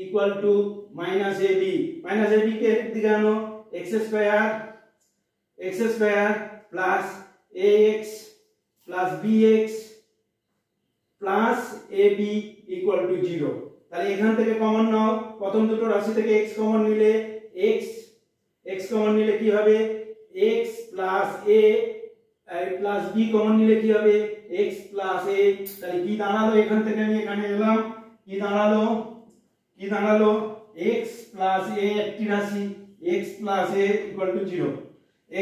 equal to minus ab, minus ab কে দিকে আনো, x square x square plus ax plus bx plus ab equal to 0। তাহলে এখান থেকে কমন নাও, প্রথম দুটো রাশি থেকে x কমন নিলে x কমন নিলে কি হবে x plus a plus b common নিলে কি হবে x প্লাস a। তাহলে কি দাঁড়ালো, এখান থেকে আমি এখানে এলাম, কি দাঁড়ালো x প্লাস a একটি রাশি, x plus a equal to 0,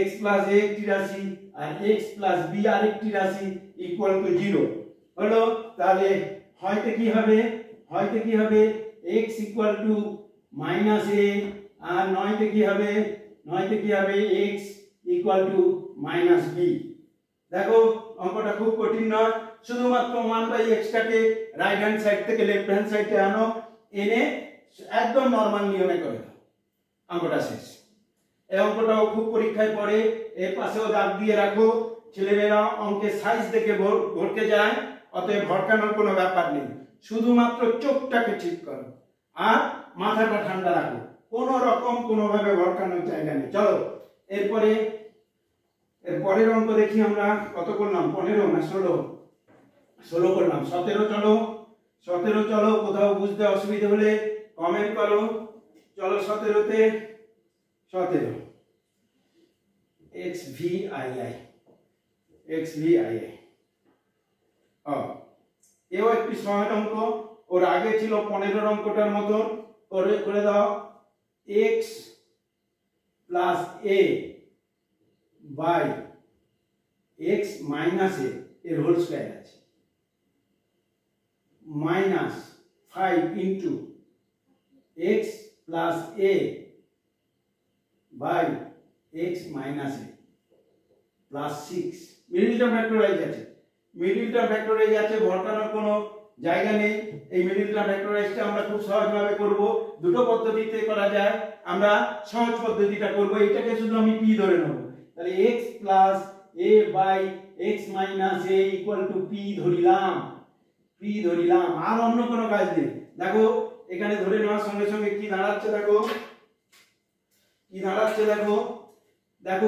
x plus a একটি রাশি আর x প্লাস b আরেকটি রাশি ইকুয়াল টু 0 হলো। তাহলে হয়তো কি হবে x equal to minus a আর নয়তে কি হবে x equal to minus b। দেখো অঙ্কটা খুব কঠিন নয়, শুধুমাত্র 1/x টাকে রাইট হ্যান্ড সাইড থেকে লেফট হ্যান্ড সাইডে আনো, এনে একদম নরমাল নিয়মে করে দাও, অঙ্কটা শেষ। এই অঙ্কটাও খুব পরীক্ষায় পড়ে, এর পাশেও দাগ দিয়ে রাখো। ছেলেমেয়েরা অঙ্কের সাইজ দেখে ভরকে যায়, অতএব ভরকানোর কোনো ব্যাপার নেই, শুধুমাত্র চোখটাকে ঠিক করো আর মাথাটা ঠান্ডা রাখো, কোনো রকম কোনোভাবে ভরকানোর জায়গা নেই। চলো এর পরের অঙ্ক দেখি আমরা কত করলাম, 15 না 16 করলাম। 17 চলো, কোথাও বুঝতে অসুবিধা হলে কমেন্ট করো। চলো 17 xvii এও একটি সহজ অঙ্ক, ওর আগে ছিল 15 অঙ্কটার মতন করে দাও। x plus a by x minus a এর হোল স্কয়ার আছে, minus 5 into x plus a by x minus a plus 6। মিডলটা ফ্যাক্টরাইজ আছে, ভরকানোর কোনো জায়গা নেই। এই মিডলটা ফ্যাক্টরাইজটা আমরা খুব সহজভাবে করব, দুটো পদ্ধতিতে করা যায়, আমরা সহজ পদ্ধতিটা করব। এটাকে শুধু আমি p ধরে নেব, তাহলে x plus a by x minus a equal to p ধরিলাম, আর অন্য কোনো কাজ নেই। দেখো এখানে ধরে নেওয়ার সঙ্গে সঙ্গে কি দাঁড়াচ্ছে, দেখো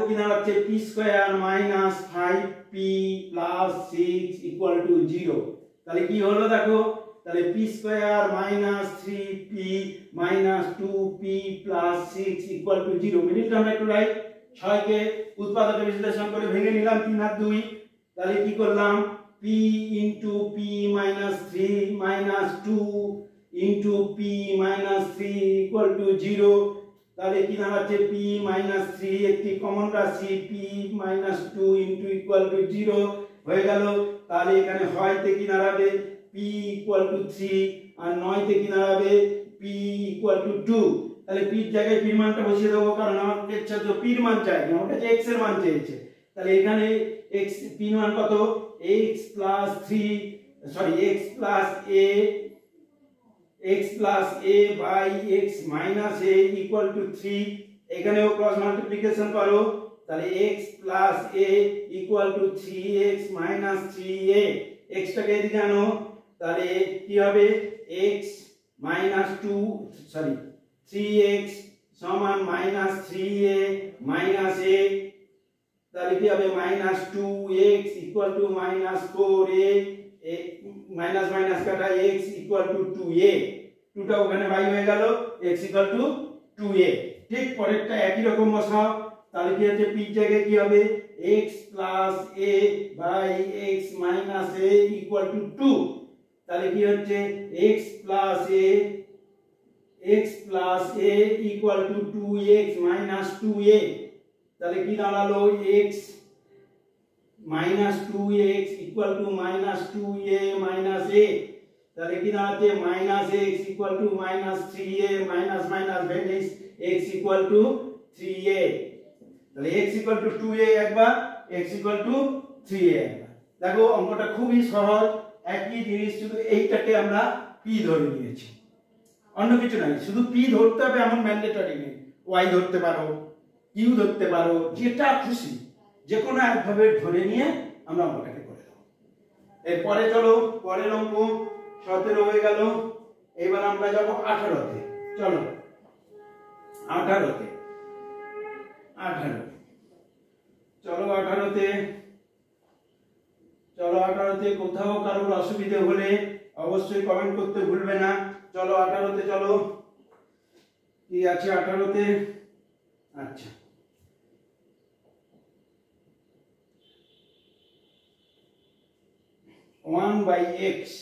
কি দাঁড়াচ্ছে p square minus 5p plus 6 equal to 0। তাহলে কি হলো দেখো, তাহলে p square minus 3p minus 2p plus 6 equal to 0। Middle term factorise 6 কে উৎপাদকে বিশ্লেষণ করে ভেঙে নিলাম 3 আর 2। তাহলে কি করলাম p into p minus 3 minus 2 into p minus 3 equal to 0। তাহলে কি দাঁড়াচ্ছে p মাইনাস 3 একটি কমন রাশি, p minus 2 into equal to 0 হয়ে গেল। তাহলে এখানে হয়তে কি দাঁড়াবে p ইকুয়াল টু 3 আর নয়তে কি দাঁড়াবে p ইকুয়াল টু 2। তাহলে p এর জায়গায় p এর মানটা বসিয়ে দেবো, কারণ আমাকে ইচ্ছা তো p এর মান চাই, আমার কাছে x এর মান চেয়েছে। তাহলে এখানে x p এর মান কত, x plus a by x minus a equal to 3। এখানেও ক্রস মাল্টিপ্লিকেশন করো, তাহলে x plus a equal to 3x minus 3a। x টাকে এদিকে আনো, তাহলে কি হবে x মাইনাস 3x সমান মাইনাস 3a মাইনাস a। তাহলে কি হবে minus 2x equal to minus 4a, minus minus কাটা x ইকুয়াল টু 2a, 2টা ওখানে বাই হয়ে গেল, x ইকুয়াল টু 2a। ঠিক পরেরটা একই রকম বসাও, তাহলে কি হচ্ছে p জায়গায় কি হবে x plus a by x minus a equal to 2। তাহলে কি হচ্ছে x plus a equal to 2x minus 2a। তাহলে কি দাঁড়ালো x minus 2x equal to minus 2a minus a। তাহলে কি দাঁড়াচ্ছে minus x equal to minus 3a minus minus vanish x equal to 3a। তাহলে x ইকুয়াল টু 2a একবার, x equal to 3a একবার। দেখো অঙ্কটা খুবই সহজ, একই জিনিস, শুধু এইটাকে আমরা p ধরে নিয়েছি, অন্য কিছু নাই। শুধু p ধরতে হবে এমন ম্যান্ডেটরি নেই, y ধরতে পারো, q ধরতে পারো, যেটা খুশি যে কোনো একভাবে ধরে নিয়ে আমরা অঙ্কটাকে করে দেব। এরপরে চলো পরের অঙ্ক 17 হয়ে গেল, এবার আমরা যাব 18তে। চলো 18 চলো 18তে, চলো 18তে কোথাও কারোর অসুবিধা হলে অবশ্যই কমেন্ট করতে ভুলবে না। চলো 18তে, চলো কি আছে 18তে। আচ্ছা, one by x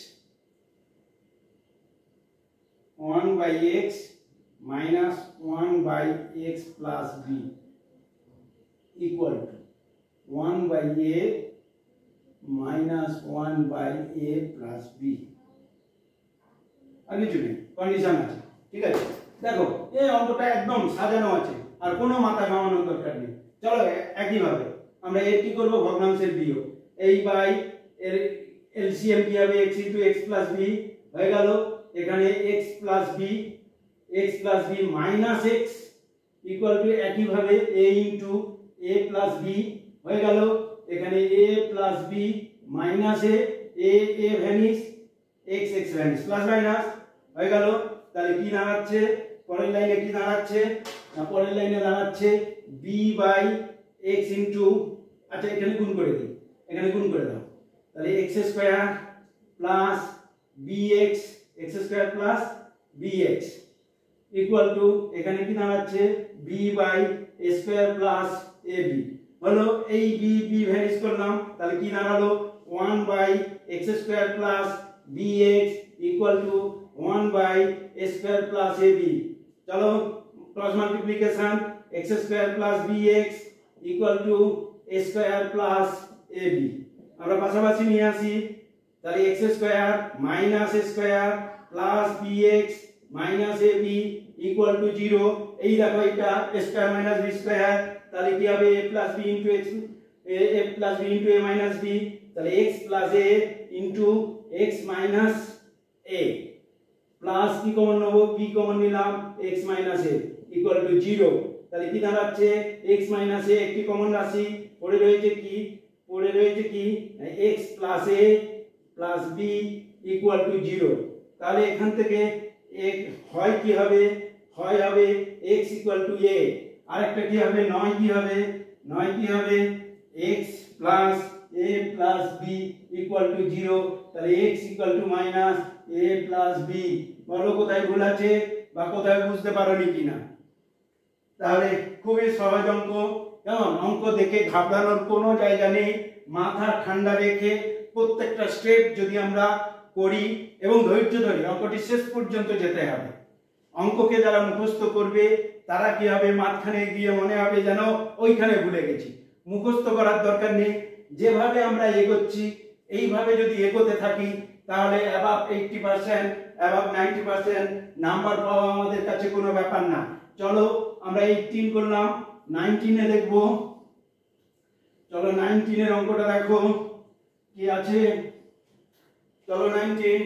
minus 1 by x plus b equal to 1 by a minus 1 by a plus b. আর কিছু নেই, কন্ডিশন আছে। ঠিক আছে, দেখো এই অঙ্কটা একদম সাজানো আছে, আর কোনো মাথা ঘামানোর দরকার নেই। চলো একইভাবে আমরা এর কি করব, ভগ্নাংশের বিয়োগ। এই বাই এর এলসিএম কি হবে, x into x plus b হয়ে গেল। এখানে x plus b minus x equal two একইভাবে a into a plus b হয়ে গেল। এখানে a plus b minus a vanish, x vanish, plus minus হয়ে গেল। তাহলে কি দাঁড়াচ্ছে পরের লাইনে, কি দাঁড়াচ্ছে না পরের লাইনে দাঁড়াচ্ছে b বাই x ইনটু, আচ্ছা এখানে গুণ করে দিই, এখানে গুণ করে দাও। তাহলে x square plus bx, x square plus bx equal to, এখানে কি দাঁড়াচ্ছে b by a square plus ab হলো। এই b ভ্যানিশ করলাম, তাহলে কি দাঁড়ালো 1 by x square plus bx equal to 1 by a square plus ab। চলো cross multiplication, x square plus bx equal to a square plus ab। আমরা পাশাপাশি নিয়ে আসি, তাহলে x square minus a square plus bx minus ab equal to 0। এই দেখো এটা a square minus b square, তাহলে কি হবে a plus b into x, a plus b into a minus b, তাহলে x plus a into x minus a plus কি common নেব, b common নিলাম, x minus a equal to 0। তাহলে কি দাঁড়াচ্ছে x মাইনাস a একটি common রাশি, পড়ে রয়েছে কি x plus a plus b equal to 0। তাহলে এখান থেকে হয় কি হবে, হয় হবে x ইকুয়াল টু a, আরেকটা কি হবে নয় কি হবে x plus a plus b equal to 0। তাহলে x equal to minus a plus b। বলো কোথায় ভুল আছে বা কোথায় বুঝতে পারোনি কিনা। তাহলে খুবই সহজ অঙ্ক, কেমন অঙ্ক দেখে ঘাবড়ানোর কোনো জায়গা নেই। মাথা ঠান্ডা রেখে প্রত্যেকটা স্টেপ যদি আমরা করি এবং ধৈর্য ধরে অঙ্কটি শেষ পর্যন্ত যেতে হবে। অঙ্ককে যারা মুখস্থ করবে তারা কি হবে, মাঝখানে গিয়ে মনে হবে যেন ওইখানে ভুলে গেছি। মুখস্থ করার দরকার নেই, যেভাবে আমরা এগোচ্ছি এইভাবে যদি এগোতে থাকি তাহলে অ্যাবাভ 80%, অ্যাবাভ 90% নাম্বার পাওয়া আমাদের কাছে কোনো ব্যাপার না। চলো আমরা 18 করলাম, 19 এ দেখবো। চলো 19 এর অঙ্কটা দেখো কি আছে। চলো 19,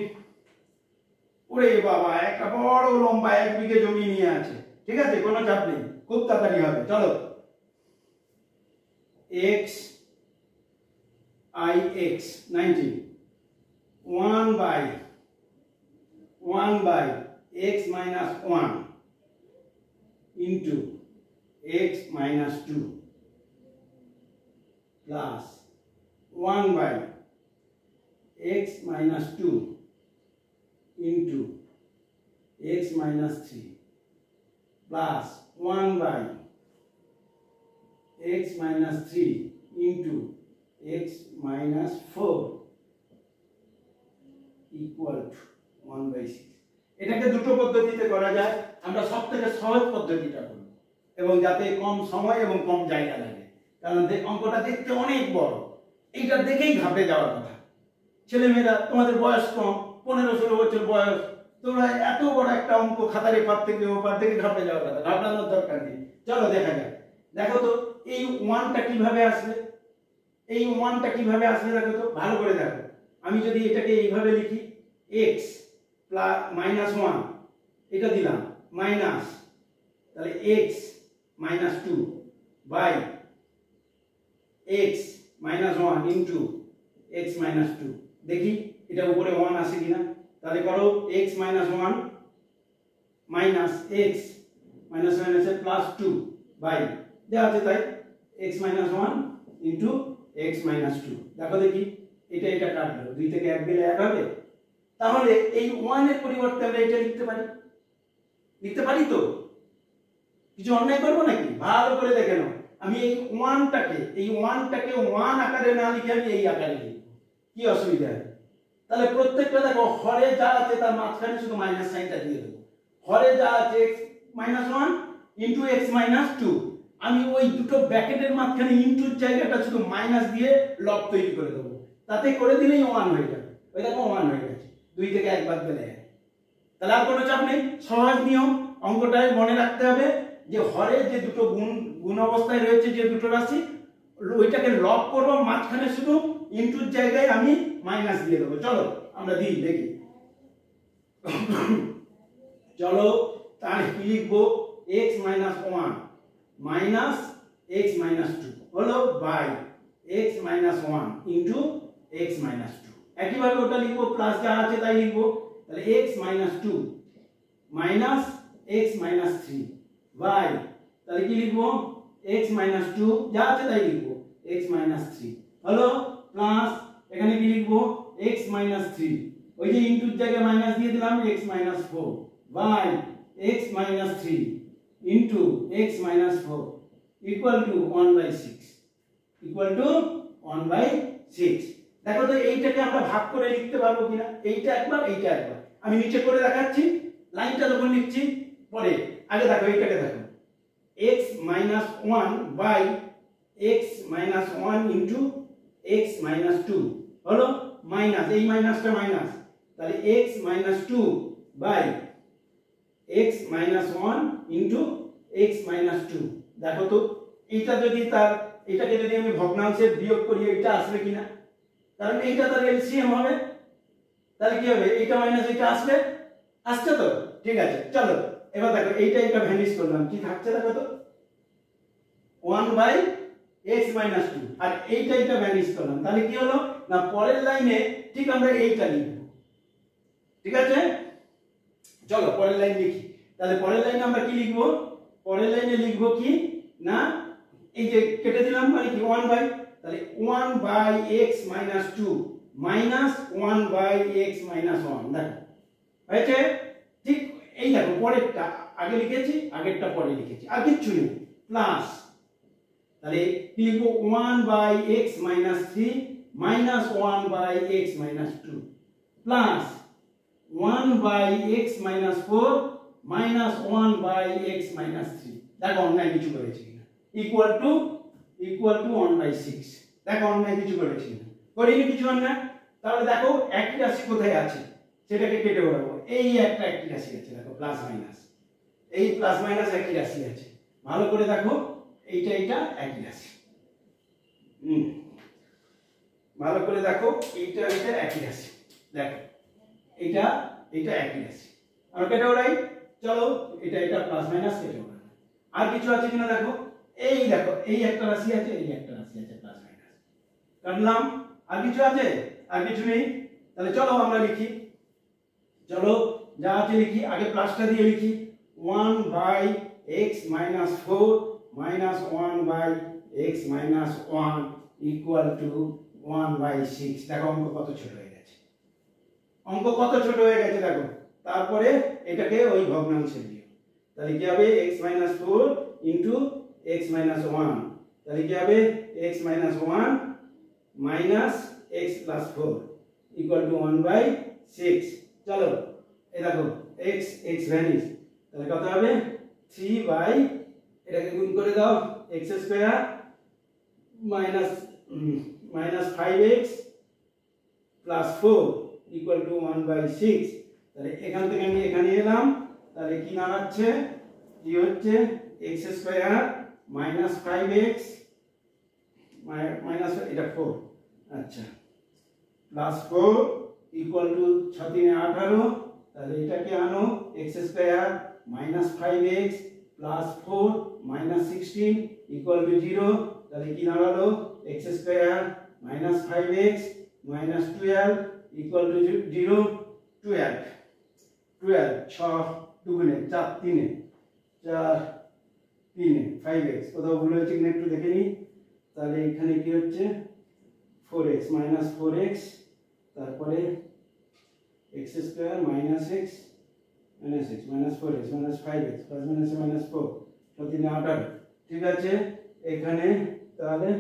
ওরে বাবা একটা বড় লম্বা 1 বিঘে জমি নিয়ে আছে। ঠিক আছে, কোনো চাপ নেই, খুব তাড়াতাড়ি হবে। চলো x I x 19 1 by x minus 1 into x minus 2 plus 1 by x minus 2 into x minus 3 plus 1 by x minus 3 into x minus 4 equal to 1 by 6। এটাকে দুটো পদ্ধতিতে করা যায়, আমরা সবথেকে সহজ পদ্ধতিটা করব এবং যাতে কম সময় এবং কম জায়গা লাগে, কারণ অঙ্কটা দেখতে অনেক বড়। এইটা দেখেই ঘাবড়ে যাওয়ার কথা। ছেলেমেয়েরা তোমাদের বয়স কম, 15-16 বছর বয়স, তোমরা এত বড় একটা অঙ্ক খাতার এপার থেকে ওপার থেকে ঘাবড়ে যাওয়ার কথা, ঘাবড়ানোর দরকার নেই। চলো দেখা যাক। দেখো তো এই 1টা কিভাবে আসবে, এই 1টা কিভাবে আসবে দেখো তো ভালো করে দেখো। আমি যদি এটাকে এইভাবে লিখি x প্লাস মাইনাস 1, এটা দিলাম মাইনাস, তাহলে x minus 2 by x minus 1 into x minus 2। দেখি এটা উপরে 1 আসে কিনা। তাহলে করো x minus 1 minus x minus মাইনাসে প্লাস 2 বাই দেওয়া আছে তাই x minus 1 into x minus two. দেখো দেখি এটা কাটলো, 2 থেকে 1 গেলে 1 হবে। তাহলে এই 1 এর পরিবর্তে আমরা এটা লিখতে পারি তো? কিছু অন্যায় করবো নাকি? ভালো করে দেখে নাও, আমি এই 1টাকে 1 আকারে না লিখে আমি এই আকারে লিখব, কি অসুবিধা? তাহলে প্রত্যেকটা দেখো হরে যা আছে তার মাঝখানে শুধু মাইনাস সাইনটা দিয়ে দেবো। হরে যা আছে x minus 1 into x minus 2, আমি ওই দুটো ব্র্যাকেটের মাঝখানে ইনটুর জায়গাটা শুধু মাইনাস দিয়ে লব তৈরি করে দেবো, তাতে করে দিলেই 1 হয়ে যাবে। ওই দেখো 1 হয়ে গেছে, 2 থেকে 1 বাদ গেলে 1। তাহলে আর কোনো চাপ নেই, সহজ নিয়ম। অঙ্কটায় মনে রাখতে হবে যে হরে যে দুটো গুণ অবস্থায় রয়েছে যে দুটো রাশি, ওইটাকে লব করব, মাঝখানে শুধু ইনটুর জায়গায় আমি মাইনাস দিয়ে দেবো। চলো আমরা দিই দেখি। চলো তাহলে কি লিখবো? x minus 1 minus x minus 2 হলো by x minus 1 into x minus 2। একইভাবে ওটা লিখবো, প্লাস যা আছে তাই লিখবো। তাহলে x minus 2 minus x minus 3 by, তাহলে কি লিখবো? x মাইনাস 2 যা আছে তাই লিখবো, x মাইনাস 3 হলো প্লাস, এখানে কি লিখবো? x মাইনাস 3, ওই যে ইনটুর জায়গায় মাইনাস দিয়ে দিলাম, x minus 4 by x minus 3 into x minus 4 equal to 1/6, equal to 1/6। দেখো তো এইটাকে আমরা ভাগ করে লিখতে পারবো কিনা? এইটা একবার, এইটা একবার। আমি নিচে করে দেখাচ্ছি, লাইনটা যখন লিখছি পরে। আগে দেখো এইটাকে দেখো, x minus 1 by x minus 1 into x minus 2 হলো মাইনাস, এই মাইনাসটা মাইনাস, তাহলে x minus 2 by x minus 1 into x minus 2। দেখো তো এইটা যদি এটাকে যদি আমি ভগ্নাংশে বিয়োগ করি, এটা আসবে কিনা? কারণ এইটা তার এলসিএম হবে, তাহলে কি হবে? এইটা মাইনাস এইটা আসছে তো? ঠিক আছে, চলো এবার দেখো এইটা ভ্যানিশ করলাম, কি থাকছে দেখো তো? 1 বাই x মাইনাস 2, আর এইটা ভ্যানিশ করলাম, তাহলে কি হলো না পরের লাইনে ঠিক আমরা এইটা লিখব। ঠিক আছে, চলো পরের লাইন লিখি। তাহলে পরের লাইনে আমরা কি লিখব? পরের লাইনে লিখব কি না, এই যে কেটে দিলাম মানে কি 1 বাই, তাহলে 1 by x minus 2 minus 1 by x minus 1। দেখো হয়েছে? ঠিক এই দেখো পরেরটা আগে লিখেছি, আগেরটা পরে লিখেছি, আর কিচ্ছু নেই, প্লাস, তাহলে কি লিখব? 1 by x minus 3 minus 1 by x minus 2 plus 1 by x minus 4 minus 1 by x minus 3। দেখো অন্যায় কিছু করেছি কিনা? Equal to 1/6। দেখো অন্যায় কিছু করেছি কিনা? করিনি কিছু অন্যায়। তাহলে দেখো একই রাশি কোথায় আছে সেটাকে কেটে ওড়াবো। এই একটা একই রাশি আছে, দেখো প্লাস মাইনাস, এই প্লাস মাইনাস একই রাশি আছে। ভালো করে দেখো, এইটা একই রাশি। ভালো করে দেখো, এইটা একই রাশি। দেখো এইটা একই রাশি, আর কেটে ওড়াই। চলো এটা প্লাস মাইনাস কেটে ওড়াই। আর কিছু আছে কিনা দেখো, এই দেখো এই একটা রাশি আছে, এই একটা রাশি আছে, প্লাস মাইনাস কাটলাম। আর কিছু আছে? আর কিছু নেই। তাহলে চলো আমরা লিখি, চলো যা আছে লিখি। আগে প্লাসটা দিয়ে লিখি, 1 by x minus 4 minus 1 by x minus 1 equal to 1/6। দেখো অঙ্ক কত ছোট হয়ে গেছে, দেখো। তারপরে এটাকে ওই ভগ্নাংশে দিও, তাহলে কি হবে? x minus 4 into x minus 1, তাহলে কি হবে? x minus 1 minus x plus 4 equal to 1/6। চলো এই দেখো x ভ্যানিশ, তাহলে কত হবে? 3 বাই, এটাকে গুণ করে দাও, x square minus 5x plus 4 equal to 1/6। তাহলে এখান থেকে আমি এখানে এলাম, তাহলে কি দাঁড়াচ্ছে? কি হচ্ছে? x square minus 5x minus এটা 4, আচ্ছা, প্লাস 4 ইকুয়াল টু 6 3 18। তাহলে এটাকে আনো, x square minus 5x plus 4 minus 16 equal to 0। তাহলে কি দাঁড়ালো? x square minus 5x minus 12 equal to 0। 12 6 দুগুণে 4 3 4 3 5x। কোথাও ভুল হয়েছে কিনা একটু দেখে নিই। তাহলে এখানে কি হচ্ছে 4x মাইনাস 4x, তারপরে x square minus x minus 4x minus 5x plus minus minus 4 3 18। ঠিক আছে, এখানে তাহলে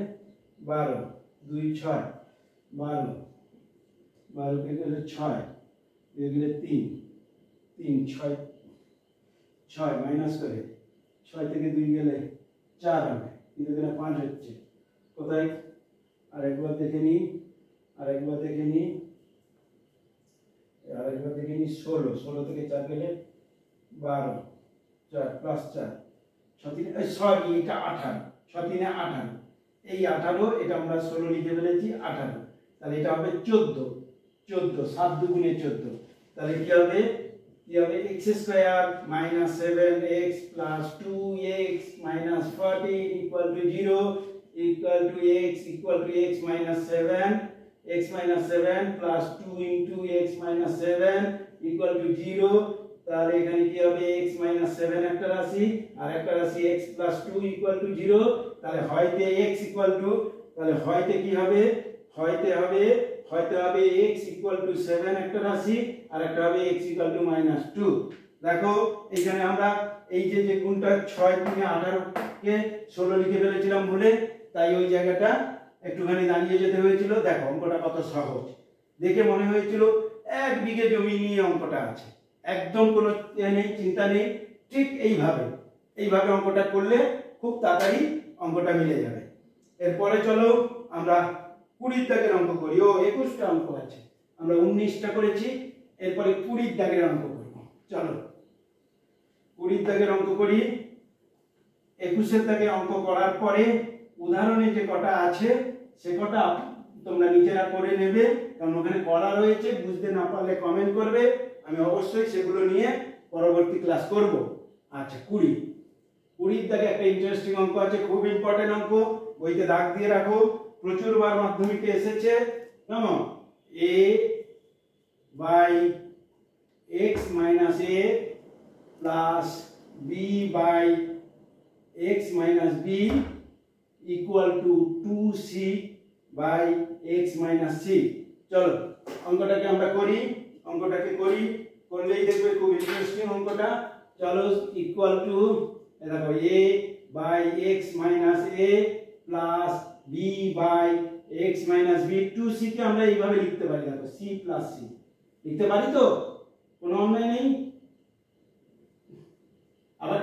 12 2 6 12 12 কে গেলে 6 এগুলো 3 3 6 6 মাইনাস করে 6 থেকে 2 গেলে 4 হবে, কিন্তু এখানে 5 হচ্ছে কোথায়? আরেকবার দেখে নিই, আরেকবার দেখে নিই 16 16 থেকে 4 গেলে 12 4 প্লাস 4 6 3 সরি এটা 18 6 3 18, এই 18 এটা আমরা 16 লিখে ফেলেছি 18, তাহলে এটা হবে 14 14 7 দুগুণে 14, তাহলে কি হবে x square minus 7x plus 2x minus 14 equal to 0 equal to x minus 7 x minus 7 plus 2 into x minus 7 equal to 0, তাহলে এখানে কি হবে x minus 7 একটা রাশি আর একটা রাশি x plus 2 equal to 0, তাহলে হয়তো x equal to, তাহলে হয়তো কি হবে হয়তো হবে x equal to 7 একটা রাশি আর একটা হবে x equal to minus 2। দেখো এখানে আমরা এই যে গুণটা 6 3 18 কে 16 লিখে ফেলেছিলাম ভুলে, তাই ওই জায়গাটা একটুখানি দাঁড়িয়ে যেতে হয়েছিল। দেখো অঙ্কটা কত সহজ, দেখে মনে হয়েছিল 1 বিঘে জমি নিয়ে অঙ্কটা আছে, একদম কোনো নেই চিন্তা নেই। ঠিক এইভাবে অঙ্কটা করলে খুব তাড়াতাড়ি অঙ্কটা মিলে যাবে। এরপরে চলো আমরা 20 দাগের অঙ্ক করি। ও 21টা অঙ্ক আছে, আমরা 19টা করেছি, এরপরে 20 দাগের অঙ্ক করব। চলো 20 দাগের অঙ্ক করি। 21 দাগের অঙ্ক করার পরে উদাহরণে যে কটা আছে সে কটা তোমরা নিজেরা করে নেবে, কারণ ওখানে করা রয়েছে, বুঝতে না পারলে কমেন্ট করবে, আমি অবশ্যই সেগুলো নিয়ে পরবর্তী ক্লাস করব। আচ্ছা 20 দাগে একটা ইন্টারেস্টিং অঙ্ক আছে, খুব ইম্পর্টেন্ট অঙ্ক, বইতে দাগ দিয়ে রাখো, প্রচুর বার মাধ্যমিকে এসেছে। কেমন? a by x minus a plus b by x minus b equal to 2c by x minus c। চলো অঙ্কটাকে আমরা করি, করলেই দেখবে খুব ইন্টারেস্টিং অঙ্কটা। চলো ইকুয়াল টু দেখো a by x minus a plus b by x minus b, 2c কে আমরা এইভাবে লিখতে পারি, দেখো c plus c লিখতে পারি তো, কোনো অন্যায় নেই। আবার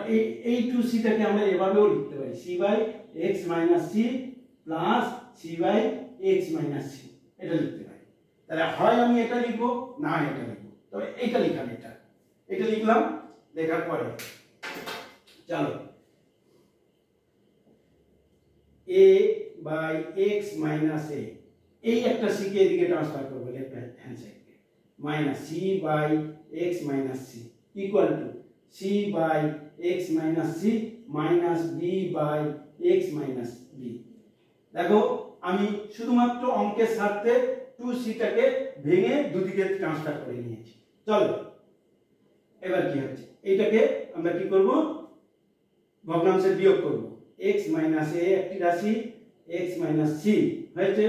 এই 2c টাকে আমরা এভাবেও লিখতে পারি, c by x minus c plus c by x minus c, এটা লিখতে পারি। তাহলে হয় আমি এটা লিখবো না এটা লিখবো, তবে এটা লিখলাম, এটা লিখলাম। লেখার পরে চলো a by x minus a, এই একটা c কে এদিকে ট্রান্সফার করব লেফট হ্যান্ড সাইডে, minus c by x minus c equal to c by x minus c minus b by x minus b। দেখো আমি শুধুমাত্র অঙ্কের স্বার্থে 2c টাকে ভেঙে দুদিকে ট্রান্সফার করে নিয়েছি। চলো এবার কি হচ্ছে, এইটাকে আমরা কি করব, ভগ্নাংশে বিয়োগ করব। x minus a একটি রাশি, x minus c হয়েছে,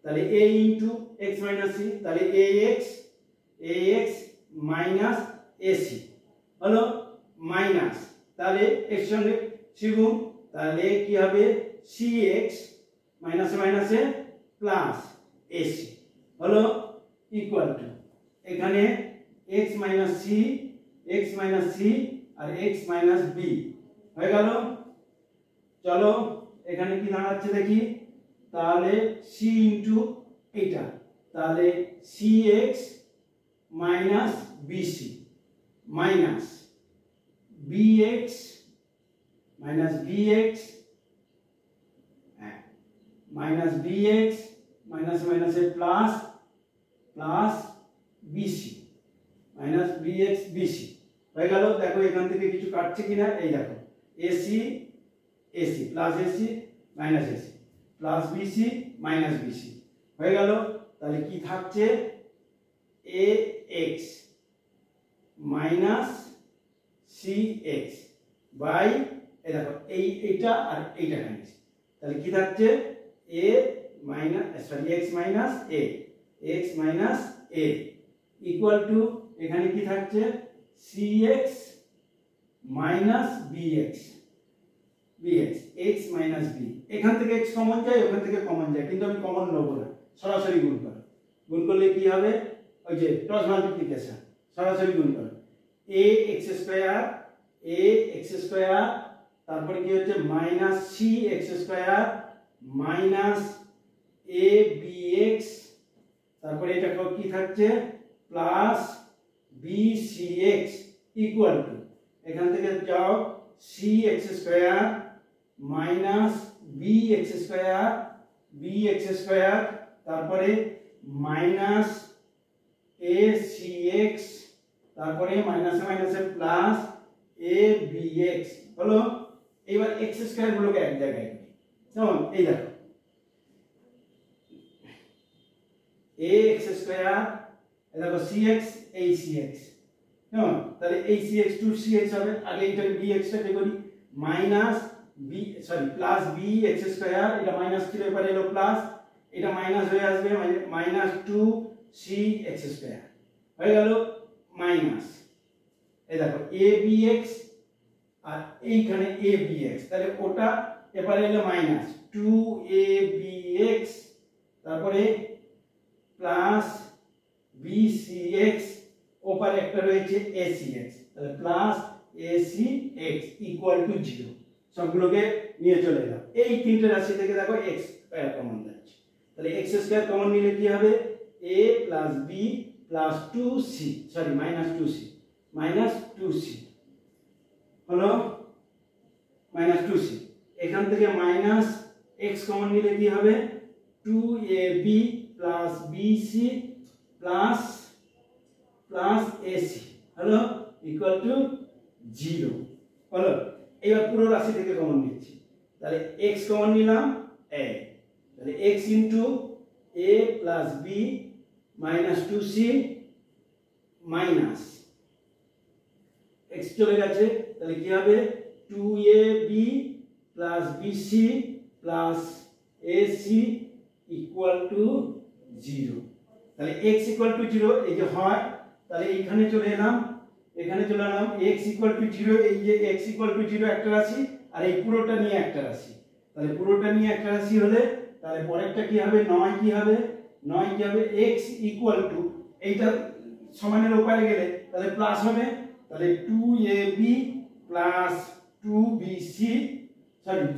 তাহলে a into x minus c, তাহলে ax minus ac হলো মাইনাস, তাহলে এর সঙ্গে c গুণ, তাহলে কি হবে cx মাইনাসে মাইনাসে প্লাস ac হলো ইকুয়াল টু, এখানে x minus c আর x minus b হয়ে গেল। চলো এখানে কি দাঁড়াচ্ছে দেখি, তাহলে c ইনটু এটা, তাহলে cx minus bc minus bx minus minus মাইনাসে plus plus bc minus bx হয়ে গেল। দেখো এখান থেকে কিছু কাটছে কিনা, এই দেখো ac plus ac minus ac plus bc minus bc হয়ে গেল। তাহলে কি থাকছে, ax মাইনাস cx বাই, এই দেখো এইটা আর এইটা কাটছে, তাহলে কি থাকছে a minus x minus a x minus a equal to এখানে কি থাকছে cx minus bx x minus b এখান থেকে x কমন যায় ওখান থেকে কমন যায় কিন্তু আমি কমন নেব না সরাসরি গুণ করব গুণ করলে কি হবে ওই যে ক্রস মাল্টিপ্লিকেশন সরাসরি গুণ করব ax স্কয়ার তারপরে কি হচ্ছে minus cx square minus abx তারপরে এটা কি থাকছে প্লাস bcx ইকুয়াল টু এখান থেকে যাও cx square minus bx square তারপরে মাইনাস acx তারপরে মাইনাসে মাইনাসে প্লাস abx হলো এবার x স্কয়ার গুলোকে এক জায়গায় করি যেমন এই দেখো ax স্কয়ার এই দেখো cx এই cx কেমন তাহলে এই cx 2cx হবে আগে এটাকে bx টাকে করি মাইনাস প্লাস bx স্কয়ার এটা মাইনাস ছিল এবারে এলো প্লাস এটা মাইনাস হয়ে আসবে মাইনাস 2cx স্কয়ার হয়ে গেল মাইনাস এই দেখো abx আর এইখানে abx তাহলে ওটা এবারে এলো মাইনাস 2abx তারপরে প্লাস bcx ওপারে একটা রয়েছে acx তাহলে প্লাস acx ইকুয়াল টু 0 সবগুলোকে নিয়ে চলে এলাম এই তিনটে রাশি থেকে দেখো x স্কয়ার কমন যাচ্ছে তাহলে x স্কয়ার কমন নিলে কি হবে a plus b plus 2c minus 2c হলো মাইনাস 2c এখান থেকে মাইনাস x কমন নিলে কি হবে 2ab plus bc plus ac হলো ইকুয়াল টু 0 হলো এবার পুরো রাশি থেকে কমন নিচ্ছি তাহলে x কমন নিলাম a তাহলে x into a plus b minus 2c minus x চলে গেছে তাহলে কি হবে 2ab plus bc plus ac equal to 0 তাহলে x ইকুয়াল টু 0 এই যে হয় তাহলে এইখানে চলে এলাম x ইকুয়াল টু 0 এই যে x ইকুয়াল টু 0 একটা রাশি আর এই পুরোটা নিয়ে একটা রাশি তাহলে পুরোটা নিয়ে একটা রাশি হলে তাহলে পরেরটা কি হবে 9 কি হবে x ইকুয়াল টু এইটা সমানের ওপারে গেলে তাহলে প্লাস হবে তাহলে 2ab প্লাস 2bc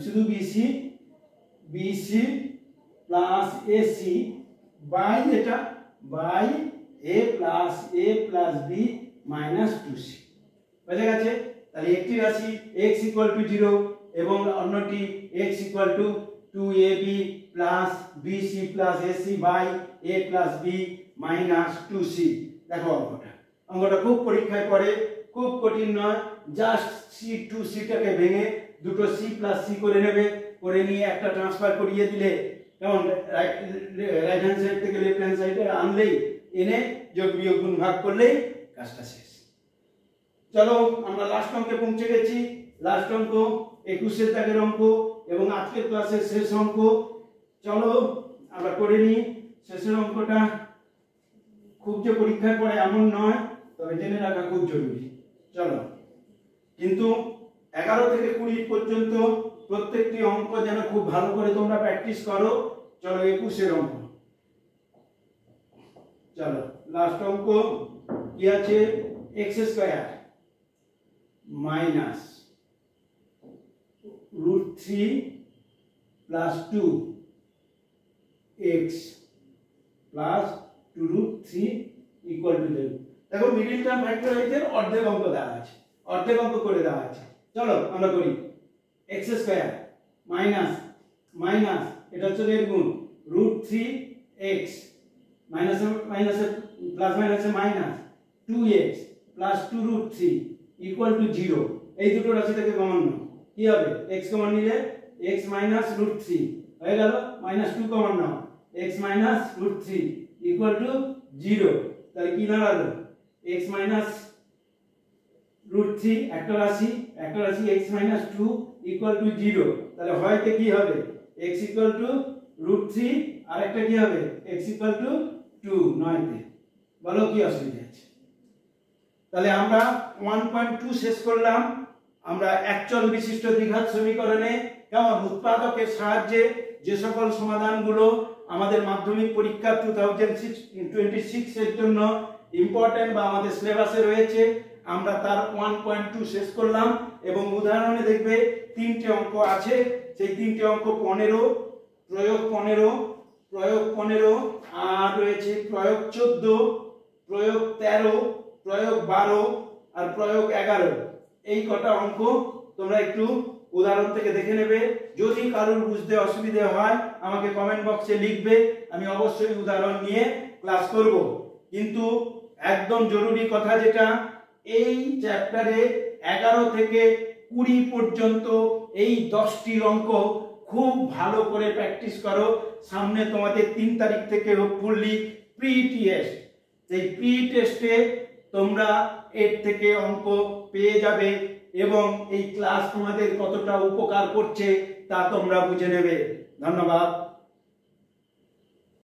শুধু bc প্লাস ac বাই এটা by a plus b minus 2c বুঝা গেছে তাহলে একটি রাশি x ইকুয়াল টু 0 এবং অন্যটি x equal to 2ab plus bc plus ac by a plus b minus 2c দেখো অঙ্কটা খুব পরীক্ষায় পড়ে খুব কঠিন নয় জাস্ট c2c টাকে ভেঙে দুটো c প্লাস c করে নেবে করে নিয়ে একটা ট্রান্সফার করিয়ে দিলে কেমন রাইট হ্যান্ড সাইড থেকে লেফট হ্যান্ড সাইডে আনলেই এনে যোগ বিয়োগ গুণ ভাগ করলেই কাজটা শেষ চলো আমরা লাস্ট অঙ্কে পৌঁছে গেছি লাস্ট অঙ্ক 21 এর দাগের অঙ্ক এবং আজকের ক্লাসের শেষ অঙ্ক চলো আমরা করে নিই শেষের অঙ্কটা খুব যে পরীক্ষায় পড়ে এমন নয় তবে জেনে রাখা খুব জরুরি চলো কিন্তু 11 থেকে 20 পর্যন্ত প্রত্যেকটি অঙ্ক যেন খুব ভালো করে তোমরা প্র্যাকটিস করো চলো 21 এর অঙ্ক চলো লাস্ট অঙ্ক কি আছে x square minus √3 plus 2x plus 2√3 equal to 0 দেখো মিডল টার্ম ফ্যাক্টরাইজের অর্ধেক অঙ্ক দেওয়া আছে অর্ধেক অঙ্ক করে দেওয়া আছে চলো আমরা করি x স্কয়ার মাইনাস এটা হচ্ছে এর গুণ √3x মাইনাস মাইনাস প্লাস মাইনাসে minus 2x plus 2√3 equal to 0 এই দুটো রাশি থেকে কমন নাও কি হবে x কমন নিলে x মাইনাস √3 হয়ে গেল minus 2 common now x minus √3 equal to 0 তাহলে কি দাঁড়ালো x মাইনাস √3 একটা রাশি x মাইনাস 2 ইকুয়াল টু 0 তাহলে হয়তে কি হবে x ইকুয়াল টু √3 আর একটা কি হবে x = 2 9 তে। বলো কি অসুবিধা আছে? তাহলে আমরা 1.2 শেষ করলাম। আমরা একচল বিশিষ্ট দ্বিঘাত সমীকরণে কেমন উৎপাদকের সাহায্যে যে সকল সমাধানগুলো আমাদের মাধ্যমিক পরীক্ষা 2026 এর জন্য ইম্পর্টেন্ট বা আমাদের সিলেবাসে রয়েছে, আমরা তার 1.2 শেষ করলাম। এবং উদাহরণে দেখবে তিনটে অঙ্ক আছে, সেই তিনটে অঙ্ক 15, প্রয়োগ 15 আর রয়েছে প্রয়োগ 14, প্রয়োগ 13, প্রয়োগ 12 আর প্রয়োগ 11। এই কটা অঙ্ক তোমরা একটু উদাহরণ থেকে দেখে নেবে। যদি কারোর বুঝতে অসুবিধা হয় আমাকে কমেন্ট বক্সে লিখবে, আমি অবশ্যই উদাহরণ নিয়ে ক্লাস করব। কিন্তু একদম জরুরি কথা যেটা, এই চ্যাপ্টারে 11 থেকে 20 পর্যন্ত এই 10টি অঙ্ক খুব ভালো করে প্র্যাকটিস করো। সামনে তোমাদের 3 তারিখ থেকে হোপফুলি প্রি টেস্ট, এই প্রি টেস্টে তোমরা এর থেকে অঙ্ক পেয়ে যাবে এবং এই ক্লাস তোমাদের কতটা উপকার করছে তা তোমরা বুঝে নেবে। ধন্যবাদ।